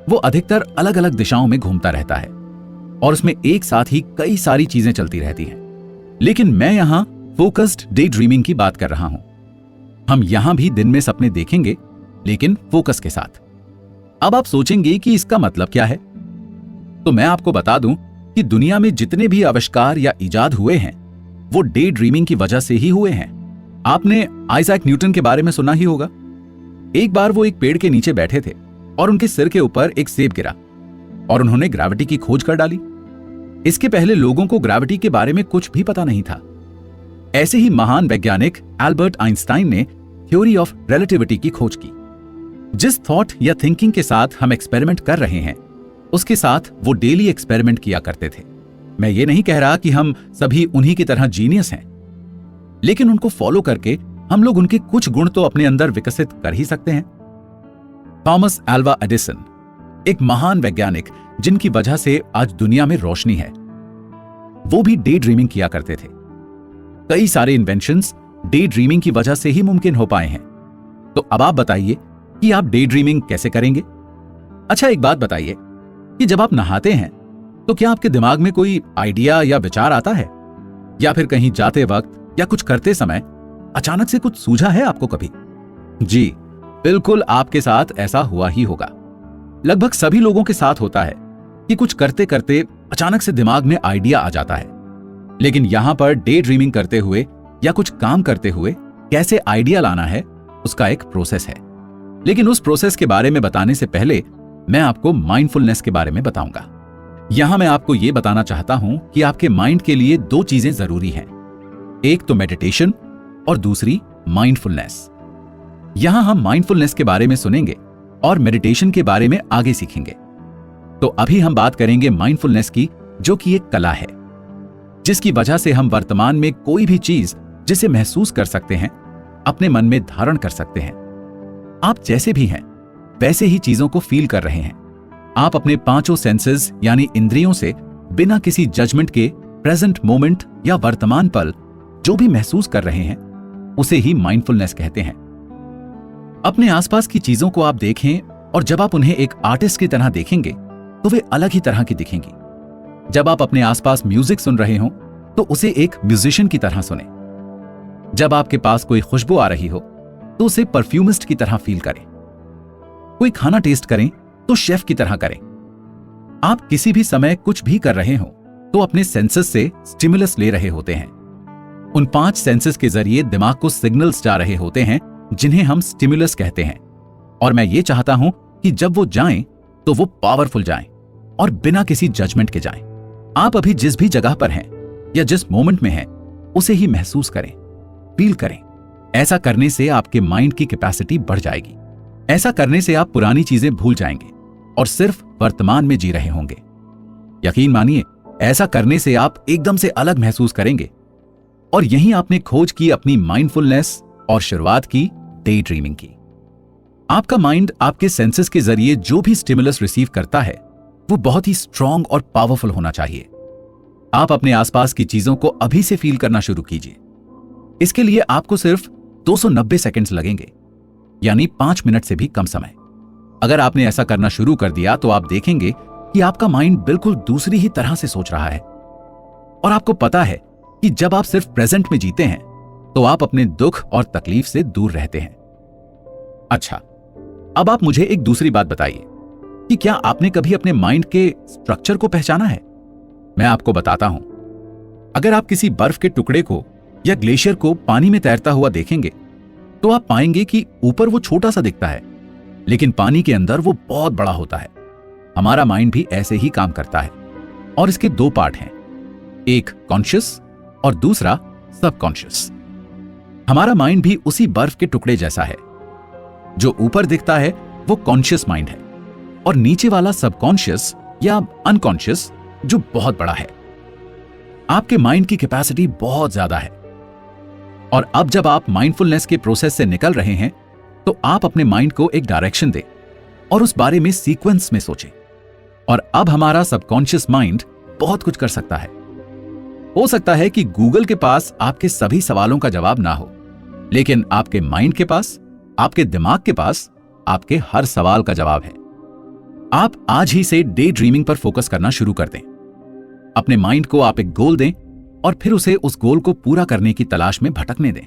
वो अधिकतर अलग अलग दिशाओं में घूमता रहता है और उसमें एक साथ ही कई सारी चीजें चलती रहती हैं। लेकिन मैं यहां फोकस्ड डे ड्रीमिंग की बात कर रहा हूं। हम यहां भी दिन में सपने देखेंगे, लेकिन फोकस के साथ। अब आप सोचेंगे कि इसका मतलब क्या है, तो मैं आपको बता दूं कि दुनिया में जितने भी आविष्कार या इजाद हुए हैं वो डे ड्रीमिंग की वजह से ही हुए हैं। आपने आइजैक न्यूटन के बारे में सुना ही होगा। एक बार वो एक पेड़ के नीचे बैठे थे और उनके सिर के ऊपर एक सेब गिरा और उन्होंने ग्रेविटी की खोज कर डाली। इसके पहले लोगों को ग्रेविटी के बारे में कुछ भी पता नहीं था। ऐसे ही महान वैज्ञानिक एल्बर्ट आइंस्टाइन ने थ्योरी ऑफ रिलेटिविटी की खोज की। जिस थॉट या थिंकिंग के साथ हम एक्सपेरिमेंट कर रहे हैं उसके साथ वो डेली एक्सपेरिमेंट किया करते थे। मैं ये नहीं कह रहा कि हम सभी उन्हीं की तरह जीनियस हैं, लेकिन उनको फॉलो करके हम लोग उनके कुछ गुण तो अपने अंदर विकसित कर ही सकते हैं। थॉमस अल्वा एडिसन, एक महान वैज्ञानिक जिनकी वजह से आज दुनिया में रोशनी है, वो भी डे ड्रीमिंग किया करते थे। कई सारे इन्वेंशंस डे ड्रीमिंग की वजह से ही मुमकिन हो पाए हैं। तो अब आप बताइए कि आप डे ड्रीमिंग कैसे करेंगे। अच्छा, एक बात बताइए कि जब आप नहाते हैं तो क्या आपके दिमाग में कोई आइडिया या विचार आता है, या फिर कहीं जाते वक्त या कुछ करते समय अचानक से कुछ सूझा है आपको कभी? जी बिल्कुल, आपके साथ ऐसा हुआ ही होगा। लगभग सभी लोगों के साथ होता है कि कुछ करते करते अचानक से दिमाग में आइडिया आ जाता है। लेकिन यहां पर डे ड्रीमिंग करते हुए या कुछ काम करते हुए कैसे आइडिया लाना है उसका एक प्रोसेस है। लेकिन उस प्रोसेस के बारे में बताने से पहले मैं आपको माइंडफुलनेस के बारे में बताऊंगा। यहां मैं आपको यह बताना चाहता हूं कि आपके माइंड के लिए दो चीजें जरूरी हैं, एक तो मेडिटेशन और दूसरी माइंडफुलनेस। यहां हम माइंडफुलनेस के बारे में सुनेंगे और मेडिटेशन के बारे में आगे सीखेंगे। तो अभी हम बात करेंगे माइंडफुलनेस की, जो कि एक कला है जिसकी वजह से हम वर्तमान में कोई भी चीज जिसे महसूस कर सकते हैं अपने मन में धारण कर सकते हैं। आप जैसे भी हैं वैसे ही चीजों को फील कर रहे हैं। आप अपने पांचों सेंसेस यानी इंद्रियों से बिना किसी जजमेंट के प्रेजेंट मोमेंट या वर्तमान पल जो भी महसूस कर रहे हैं उसे ही माइंडफुलनेस कहते हैं। अपने आसपास की चीजों को आप देखें और जब आप उन्हें एक आर्टिस्ट की तरह देखेंगे तो वे अलग ही तरह की दिखेंगी। जब आप अपने आसपास म्यूजिक सुन रहे हो तो उसे एक म्यूजिशियन की तरह सुने। जब आपके पास कोई खुशबू आ रही हो तो उसे परफ्यूमिस्ट की तरह फील करें। कोई खाना टेस्ट करें तो शेफ की तरह करें। आप किसी भी समय कुछ भी कर रहे हो तो अपने सेंसेस से स्टिमुलस ले रहे होते हैं। उन 5 सेंसेस के जरिए दिमाग को सिग्नल्स जा रहे होते हैं जिन्हें हम स्टिमुलस कहते हैं। और मैं ये चाहता हूं कि जब वो जाएं तो वो पावरफुल जाएं और बिना किसी जजमेंट के जाएं। आप अभी जिस भी जगह पर हैं या जिस मोमेंट में हैं उसे ही महसूस करें, फील करें। ऐसा करने से आपके माइंड की कैपेसिटी बढ़ जाएगी। ऐसा करने से आप पुरानी चीजें भूल जाएंगे और सिर्फ वर्तमान में जी रहे होंगे। यकीन मानिए, ऐसा करने से आप एकदम से अलग महसूस करेंगे। और यहीं आपने खोज की अपनी माइंडफुलनेस और शुरुआत की डे ड्रीमिंग की। आपका माइंड आपके सेंसेस के जरिए जो भी स्टिमुलस रिसीव करता है वो बहुत ही स्ट्रांग और पावरफुल होना चाहिए। आप अपने आसपास की चीजों को अभी से फील करना शुरू कीजिए। इसके लिए आपको सिर्फ 290 सेकंड्स लगेंगे, यानी 5 मिनट से भी कम समय। अगर आपने ऐसा करना शुरू कर दिया तो आप देखेंगे कि आपका माइंड बिल्कुल दूसरी ही तरह से सोच रहा है। और आपको पता है कि जब आप सिर्फ प्रेजेंट में जीते हैं तो आप अपने दुख और तकलीफ से दूर रहते हैं। अच्छा, अब आप मुझे एक दूसरी बात बताइए कि क्या आपने कभी अपने माइंड के स्ट्रक्चर को पहचाना है? मैं आपको बताता हूं। अगर आप किसी बर्फ के टुकड़े को या ग्लेशियर को पानी में तैरता हुआ देखेंगे तो आप पाएंगे कि ऊपर वो छोटा सा दिखता है, लेकिन पानी के अंदर वो बहुत बड़ा होता है। हमारा माइंड भी ऐसे ही काम करता है और इसके दो पार्ट हैं, एक कॉन्शियस और दूसरा सबकॉन्शियस। हमारा माइंड भी उसी बर्फ के टुकड़े जैसा है। जो ऊपर दिखता है वो कॉन्शियस माइंड है और नीचे वाला सबकॉन्शियस या अनकॉन्शियस जो बहुत बड़ा है। आपके माइंड की कैपेसिटी बहुत ज्यादा है और अब जब आप माइंडफुलनेस के प्रोसेस से निकल रहे हैं तो आप अपने माइंड को एक डायरेक्शन दें और उस बारे में सीक्वेंस में सोचें। और अब हमारा सबकॉन्शियस माइंड बहुत कुछ कर सकता है। हो सकता है कि गूगल के पास आपके सभी सवालों का जवाब ना हो, लेकिन आपके माइंड के पास, आपके दिमाग के पास आपके हर सवाल का जवाब है। आप आज ही से डे ड्रीमिंग पर फोकस करना शुरू कर दें। अपने माइंड को आप एक गोल दें और फिर उसे उस गोल को पूरा करने की तलाश में भटकने दें।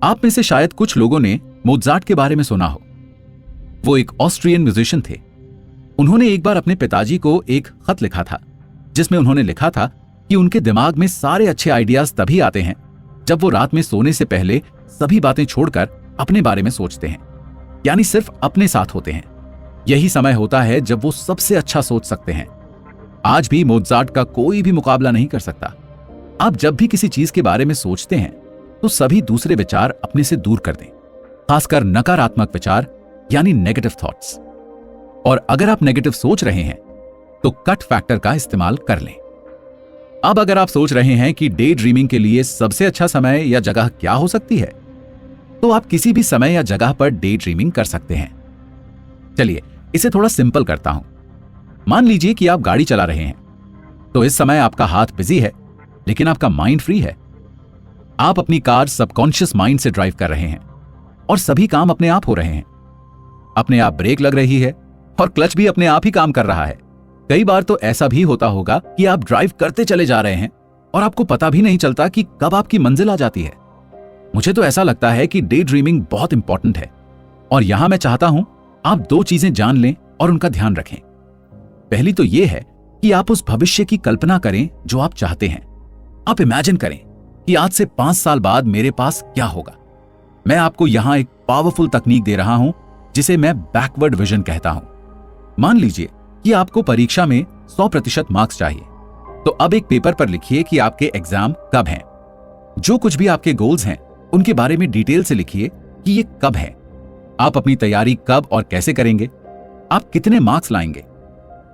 आप में से शायद कुछ लोगों ने मोज़ार्ट के बारे में सुना हो। वो एक ऑस्ट्रियन म्यूजिशियन थे। उन्होंने एक बार अपने पिताजी को एक खत लिखा था जिसमें उन्होंने लिखा था कि उनके दिमाग में सारे अच्छे आइडियाज तभी आते हैं जब वो रात में सोने से पहले सभी बातें छोड़कर अपने बारे में सोचते हैं, यानी सिर्फ अपने साथ होते हैं। यही समय होता है जब वो सबसे अच्छा सोच सकते हैं। आज भी मोज़ार्ट का कोई भी मुकाबला नहीं कर सकता। आप जब भी किसी चीज के बारे में सोचते हैं तो सभी दूसरे विचार अपने से दूर कर दें, खासकर नकारात्मक विचार यानी नेगेटिव थॉट्स। और अगर आप नेगेटिव सोच रहे हैं तो कट फैक्टर का इस्तेमाल कर लें। अब अगर आप सोच रहे हैं कि डे ड्रीमिंग के लिए सबसे अच्छा समय या जगह क्या हो सकती है, तो आप किसी भी समय या जगह पर डे ड्रीमिंग कर सकते हैं। चलिए इसे थोड़ा सिंपल करता हूं। मान लीजिए कि आप गाड़ी चला रहे हैं, तो इस समय आपका हाथ बिजी है लेकिन आपका माइंड फ्री है। आप अपनी कार सबकॉन्शियस माइंड से ड्राइव कर रहे हैं और सभी काम अपने आप हो रहे हैं। अपने आप ब्रेक लग रही है और क्लच भी अपने आप ही काम कर रहा है। कई बार तो ऐसा भी होता होगा कि आप ड्राइव करते चले जा रहे हैं और आपको पता भी नहीं चलता कि कब आपकी मंजिल आ जाती है। मुझे तो ऐसा लगता है कि डे ड्रीमिंग बहुत इंपॉर्टेंट है और यहां मैं चाहता हूं आप दो चीजें जान लें और उनका ध्यान रखें। पहली तो यह है कि आप उस भविष्य की कल्पना करें जो आप चाहते हैं। आप इमेजिन करें कि आज से 5 साल बाद मेरे पास क्या होगा। मैं आपको यहां एक पावरफुल तकनीक दे रहा हूं जिसे मैं बैकवर्ड विजन कहता हूं। मान लीजिए कि आपको परीक्षा में 100% मार्क्स चाहिए, तो अब एक पेपर पर लिखिए कि आपके एग्जाम कब हैं। जो कुछ भी आपके गोल्स हैं उनके बारे में डिटेल से लिखिए कि ये कब है, आप अपनी तैयारी कब और कैसे करेंगे, आप कितने मार्क्स लाएंगे,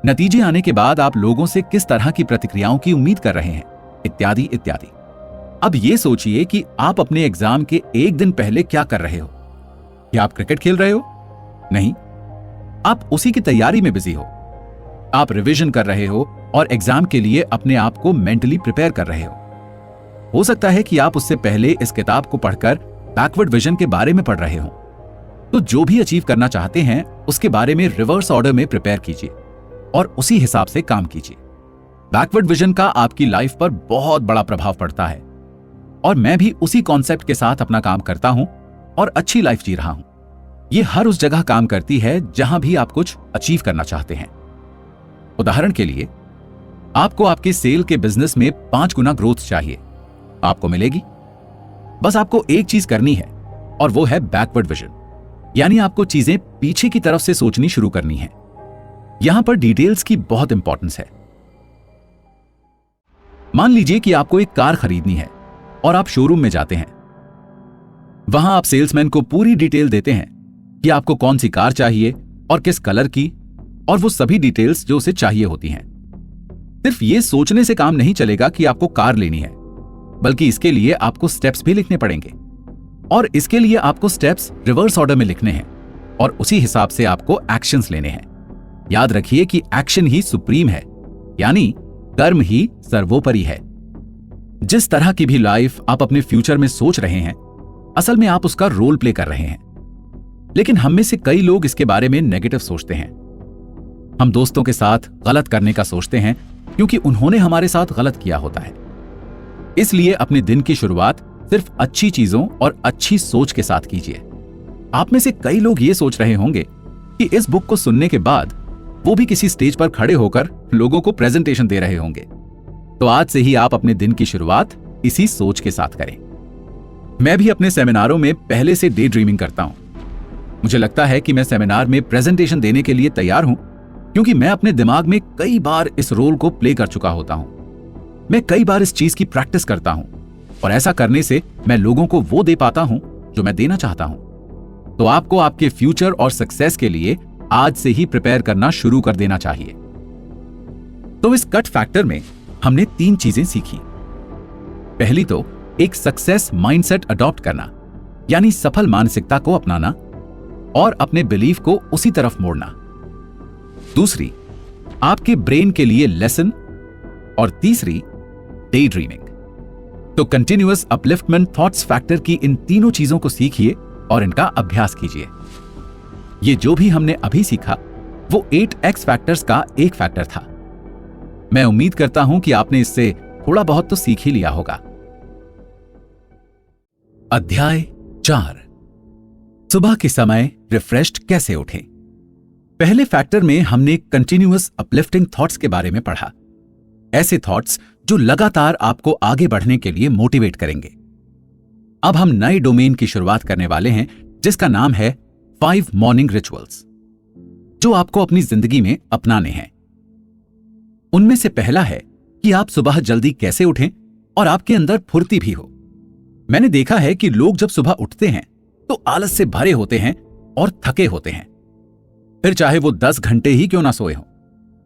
नतीजे आने के बाद आप लोगों से किस तरह की प्रतिक्रियाओं की उम्मीद कर रहे हैं, इत्यादि इत्यादि। अब ये सोचिए कि आप अपने एग्जाम के एक दिन पहले क्या कर रहे हो। क्या आप क्रिकेट खेल रहे हो? नहीं, आप उसी की तैयारी में बिजी हो। आप रिवीजन कर रहे हो और एग्जाम के लिए अपने आप को मेंटली प्रिपेयर कर रहे हो सकता है कि आप उससे पहले इस किताब को पढ़कर बैकवर्ड विजन के बारे में पढ़ रहे हो। तो जो भी अचीव करना चाहते हैं उसके बारे में रिवर्स ऑर्डर में प्रिपेयर कीजिए और उसी हिसाब से काम कीजिए। बैकवर्ड विजन का आपकी लाइफ पर बहुत बड़ा प्रभाव पड़ता है और मैं भी उसी कॉन्सेप्ट के साथ अपना काम करता हूं और अच्छी लाइफ जी रहा हूं। यह हर उस जगह काम करती है जहां भी आप कुछ अचीव करना चाहते हैं। उदाहरण के लिए, आपको आपके सेल के बिजनेस में 5 गुना ग्रोथ चाहिए। आपको मिलेगी। बस आपको एक चीज करनी है और वो है बैकवर्ड विजन, यानी आपको चीजें पीछे की तरफ से सोचनी शुरू करनी है। यहां पर डिटेल्स की बहुत इंपॉर्टेंस है। मान लीजिए कि आपको एक कार खरीदनी है और आप शोरूम में जाते हैं। वहां आप सेल्समैन को पूरी डिटेल देते हैं कि आपको कौन सी कार चाहिए और किस कलर की, और वो सभी डिटेल्स जो उसे चाहिए होती हैं। सिर्फ ये सोचने से काम नहीं चलेगा कि आपको कार लेनी है, बल्कि इसके लिए आपको स्टेप्स भी लिखने पड़ेंगे और इसके लिए आपको स्टेप्स रिवर्स ऑर्डर में लिखने हैं और उसी हिसाब से आपको एक्शंस लेने हैं। याद रखिए कि एक्शन ही सुप्रीम है, यानी कर्म ही सर्वोपरि है। जिस तरह की भी लाइफ आप अपने फ्यूचर में सोच रहे हैं, असल में आप उसका रोल प्ले कर रहे हैं। लेकिन हम में से कई लोग इसके बारे में नेगेटिव सोचते हैं। हम दोस्तों के साथ गलत करने का सोचते हैं क्योंकि उन्होंने हमारे साथ गलत किया होता है। इसलिए अपने दिन की शुरुआत सिर्फ अच्छी चीजों और अच्छी सोच के साथ कीजिए। आप में से कई लोग ये सोच रहे होंगे कि इस बुक को सुनने के बाद वो भी किसी स्टेज पर खड़े होकर लोगों को प्रेजेंटेशन दे रहे होंगे। तो आज से ही आप अपने दिन की शुरुआत इसी सोच के साथ करें। मैं भी अपने सेमिनारों में पहले से डे ड्रीमिंग करता हूं। मुझे लगता है कि मैं सेमिनार में प्रेजेंटेशन देने के लिए तैयार हूं, क्योंकि मैं अपने दिमाग में कई बार इस रोल को प्ले कर चुका होता हूं। मैं कई बार इस चीज की प्रैक्टिस करता हूं और ऐसा करने से मैं लोगों को वो दे पाता हूं जो मैं देना चाहता हूं। तो आपको आपके फ्यूचर और सक्सेस के लिए आज से ही प्रिपेयर करना शुरू कर देना चाहिए। तो इस कट फैक्टर में हमने 3 चीजें सीखी। पहली तो एक सक्सेस माइंडसेट अडॉप्ट करना, यानी सफल मानसिकता को अपनाना और अपने बिलीफ को उसी तरफ मोड़ना। दूसरी, आपके ब्रेन के लिए लेसन। और तीसरी, डे ड्रीमिंग। तो कंटिन्यूअस अपलिफ्टमेंट थॉट्स फैक्टर की इन तीनों चीजों को सीखिए और इनका अभ्यास कीजिए। ये जो भी हमने अभी सीखा वो 8x फैक्टर्स का एक फैक्टर था। मैं उम्मीद करता हूं कि आपने इससे थोड़ा बहुत तो सीख ही लिया होगा। अध्याय 4, सुबह के समय रिफ्रेश्ड कैसे उठें। पहले फैक्टर में हमने कंटिन्यूअस अपलिफ्टिंग थॉट्स के बारे में पढ़ा। ऐसे थॉट्स जो लगातार आपको आगे बढ़ने के लिए मोटिवेट करेंगे। अब हम नए डोमेन की शुरुआत करने वाले हैं, जिसका नाम है 5 मॉर्निंग रिचुअल्स, जो आपको अपनी जिंदगी में अपनाने हैं। उनमें से पहला है कि आप सुबह जल्दी कैसे उठें और आपके अंदर फुर्ती भी हो। मैंने देखा है कि लोग जब सुबह उठते हैं तो आलस से भरे होते हैं और थके होते हैं। फिर चाहे वो 10 घंटे ही क्यों ना सोए हों,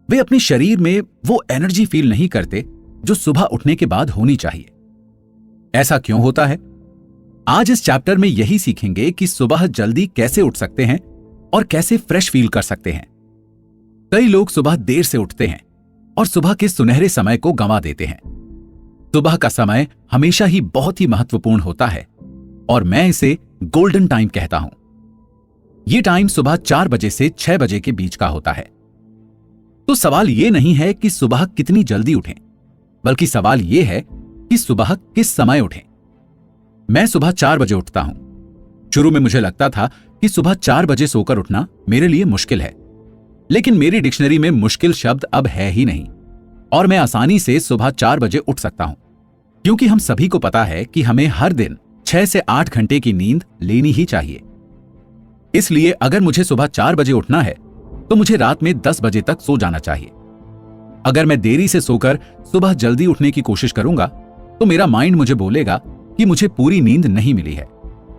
वे अपने शरीर में वो एनर्जी फील नहीं करते जो सुबह उठने के बाद होनी चाहिए। ऐसा क्यों होता है? आज इस चैप्टर में यही सीखेंगे कि सुबह जल्दी कैसे उठ सकते हैं और कैसे फ्रेश फील कर सकते हैं। कई लोग सुबह देर से उठते हैं और सुबह के सुनहरे समय को गंवा देते हैं। सुबह का समय हमेशा ही बहुत ही महत्वपूर्ण होता है और मैं इसे गोल्डन टाइम कहता हूं। यह टाइम सुबह 4 बजे से 6 बजे के बीच का होता है। तो सवाल यह नहीं है कि सुबह कितनी जल्दी उठें, बल्कि सवाल यह है कि सुबह किस समय उठें। मैं सुबह 4 बजे उठता हूं। शुरू में मुझे लगता था कि सुबह 4 बजे सोकर उठना मेरे लिए मुश्किल है, लेकिन मेरी डिक्शनरी में मुश्किल शब्द अब है ही नहीं और मैं आसानी से सुबह 4 बजे उठ सकता हूं, क्योंकि हम सभी को पता है कि हमें हर दिन 6 से 8 घंटे की नींद लेनी ही चाहिए। इसलिए अगर मुझे सुबह 4 बजे उठना है तो मुझे रात में 10 बजे तक सो जाना चाहिए। अगर मैं देरी से सोकर सुबह जल्दी उठने की कोशिश करूंगा तो मेरा माइंड मुझे बोलेगा कि मुझे पूरी नींद नहीं मिली है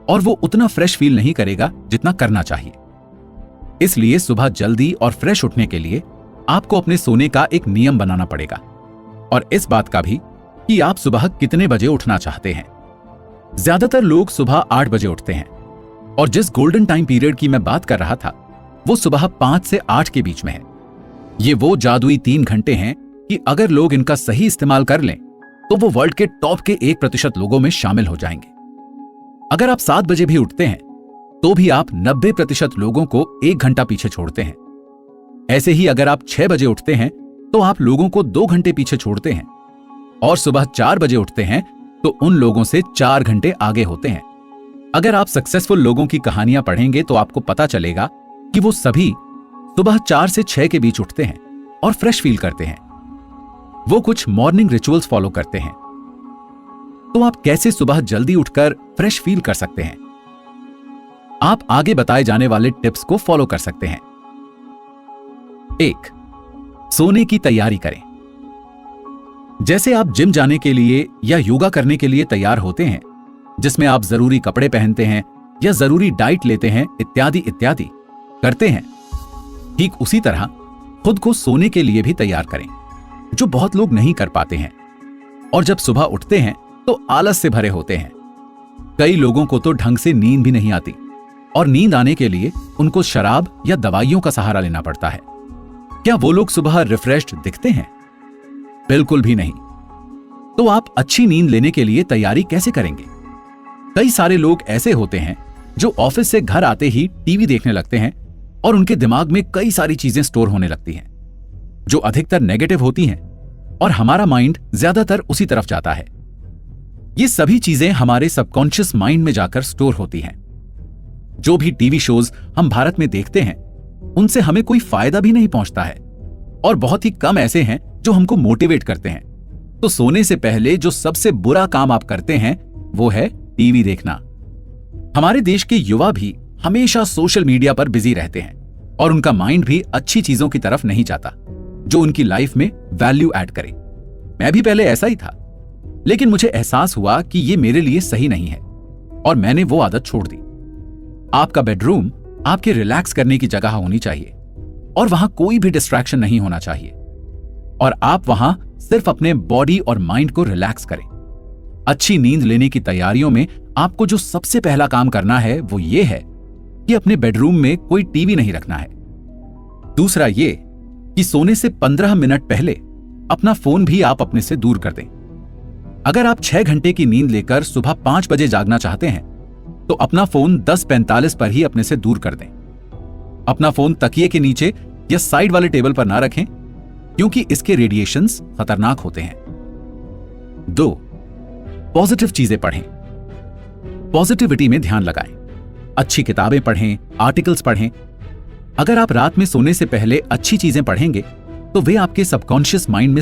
और वो उतना फ्रेश फील नहीं करेगा जितना करना चाहिए। इसलिए सुबह जल्दी और फ्रेश उठने के लिए आपको अपने सोने का एक नियम बनाना पड़ेगा और इस बात का भी कि आप सुबह कितने बजे उठना चाहते हैं। ज्यादातर लोग सुबह 8 बजे उठते हैं और जिस गोल्डन टाइम पीरियड की मैं बात कर रहा था वो सुबह 5 से 8 के बीच में है। ये वो जादुई 3 घंटे हैं कि अगर लोग इनका सही इस्तेमाल कर लें तो वो वर्ल्ड के टॉप के 1% लोगों में शामिल हो जाएंगे। अगर आप 7 बजे भी उठते हैं तो भी आप 90% लोगों को 1 घंटा पीछे छोड़ते हैं। ऐसे ही अगर आप 6 बजे उठते हैं तो आप लोगों को 2 घंटे पीछे छोड़ते हैं और सुबह 4 बजे उठते हैं तो उन लोगों से 4 घंटे आगे होते हैं। अगर आप सक्सेसफुल लोगों की कहानियां पढ़ेंगे तो आपको पता चलेगा कि वो सभी सुबह 4 से 6 के बीच उठते हैं और फ्रेश फील करते हैं। वो कुछ मॉर्निंग रिचुअल्स फॉलो करते हैं। तो आप कैसे सुबह जल्दी उठकर फ्रेश फील कर सकते हैं? आप आगे बताए जाने वाले टिप्स को फॉलो कर सकते हैं। 1. सोने की तैयारी करें। जैसे आप जिम जाने के लिए या योगा करने के लिए तैयार होते हैं, जिसमें आप जरूरी कपड़े पहनते हैं या जरूरी डाइट लेते हैं इत्यादि इत्यादि करते हैं, ठीक उसी तरह खुद को सोने के लिए भी तैयार करें, जो बहुत लोग नहीं कर पाते हैं और जब सुबह उठते हैं तो आलस से भरे होते हैं। कई लोगों को तो ढंग से नींद भी नहीं आती और नींद आने के लिए उनको शराब या दवाइयों का सहारा लेना पड़ता है। क्या वो लोग सुबह रिफ्रेश्ड दिखते हैं? बिल्कुल भी नहीं। तो आप अच्छी नींद लेने के लिए तैयारी कैसे करेंगे? कई सारे लोग ऐसे होते हैं जो ऑफिस से घर आते ही टीवी देखने लगते हैं और उनके दिमाग में कई सारी चीजें स्टोर होने लगती हैं, जो अधिकतर नेगेटिव होती हैं और हमारा माइंड ज्यादातर उसी तरफ जाता है। ये सभी चीजें हमारे सबकॉन्शियस माइंड में जाकर स्टोर होती हैं। जो भी टीवी शोज हम भारत में देखते हैं उनसे हमें कोई फायदा भी नहीं पहुंचता है और बहुत ही कम ऐसे हैं जो हमको मोटिवेट करते हैं। तो सोने से पहले जो सबसे बुरा काम आप करते हैं वो है टीवी देखना। हमारे देश के युवा भी हमेशा सोशल मीडिया पर बिजी रहते हैं और उनका माइंड भी अच्छी चीजों की तरफ नहीं जाता जो उनकी लाइफ में वैल्यू ऐड करे। मैं भी पहले ऐसा ही था, लेकिन मुझे एहसास हुआ कि ये मेरे लिए सही नहीं है और मैंने वो आदत छोड़ दी। आपका बेडरूम आपके रिलैक्स करने की जगह होनी चाहिए और वहां कोई भी डिस्ट्रैक्शन नहीं होना चाहिए और आप वहां सिर्फ अपने बॉडी और माइंड को रिलैक्स करें। अच्छी नींद लेने की तैयारियों में आपको जो सबसे पहला काम करना है वो ये है कि अपने बेडरूम में कोई टीवी नहीं रखना है। दूसरा ये कि सोने से 15 मिनट पहले अपना फोन भी आप अपने से दूर कर दें। अगर आप 6 घंटे की नींद लेकर सुबह 5 बजे जागना चाहते हैं तो अपना फोन 10:45 पर ही अपने से दूर कर दें। अपना फोन तकिए के नीचे या साइड वाले टेबल पर ना रखें क्योंकि इसके रेडिएशंस खतरनाक होते हैं। 2. पॉजिटिव चीजें पढ़ें। पॉजिटिविटी में ध्यान लगाएं। अच्छी किताबें पढ़ें, आर्टिकल्स पढ़ें। अगर आप रात में सोने से पहले अच्छी चीजें पढ़ेंगे तो वे आपके सबकॉन्शियस माइंड में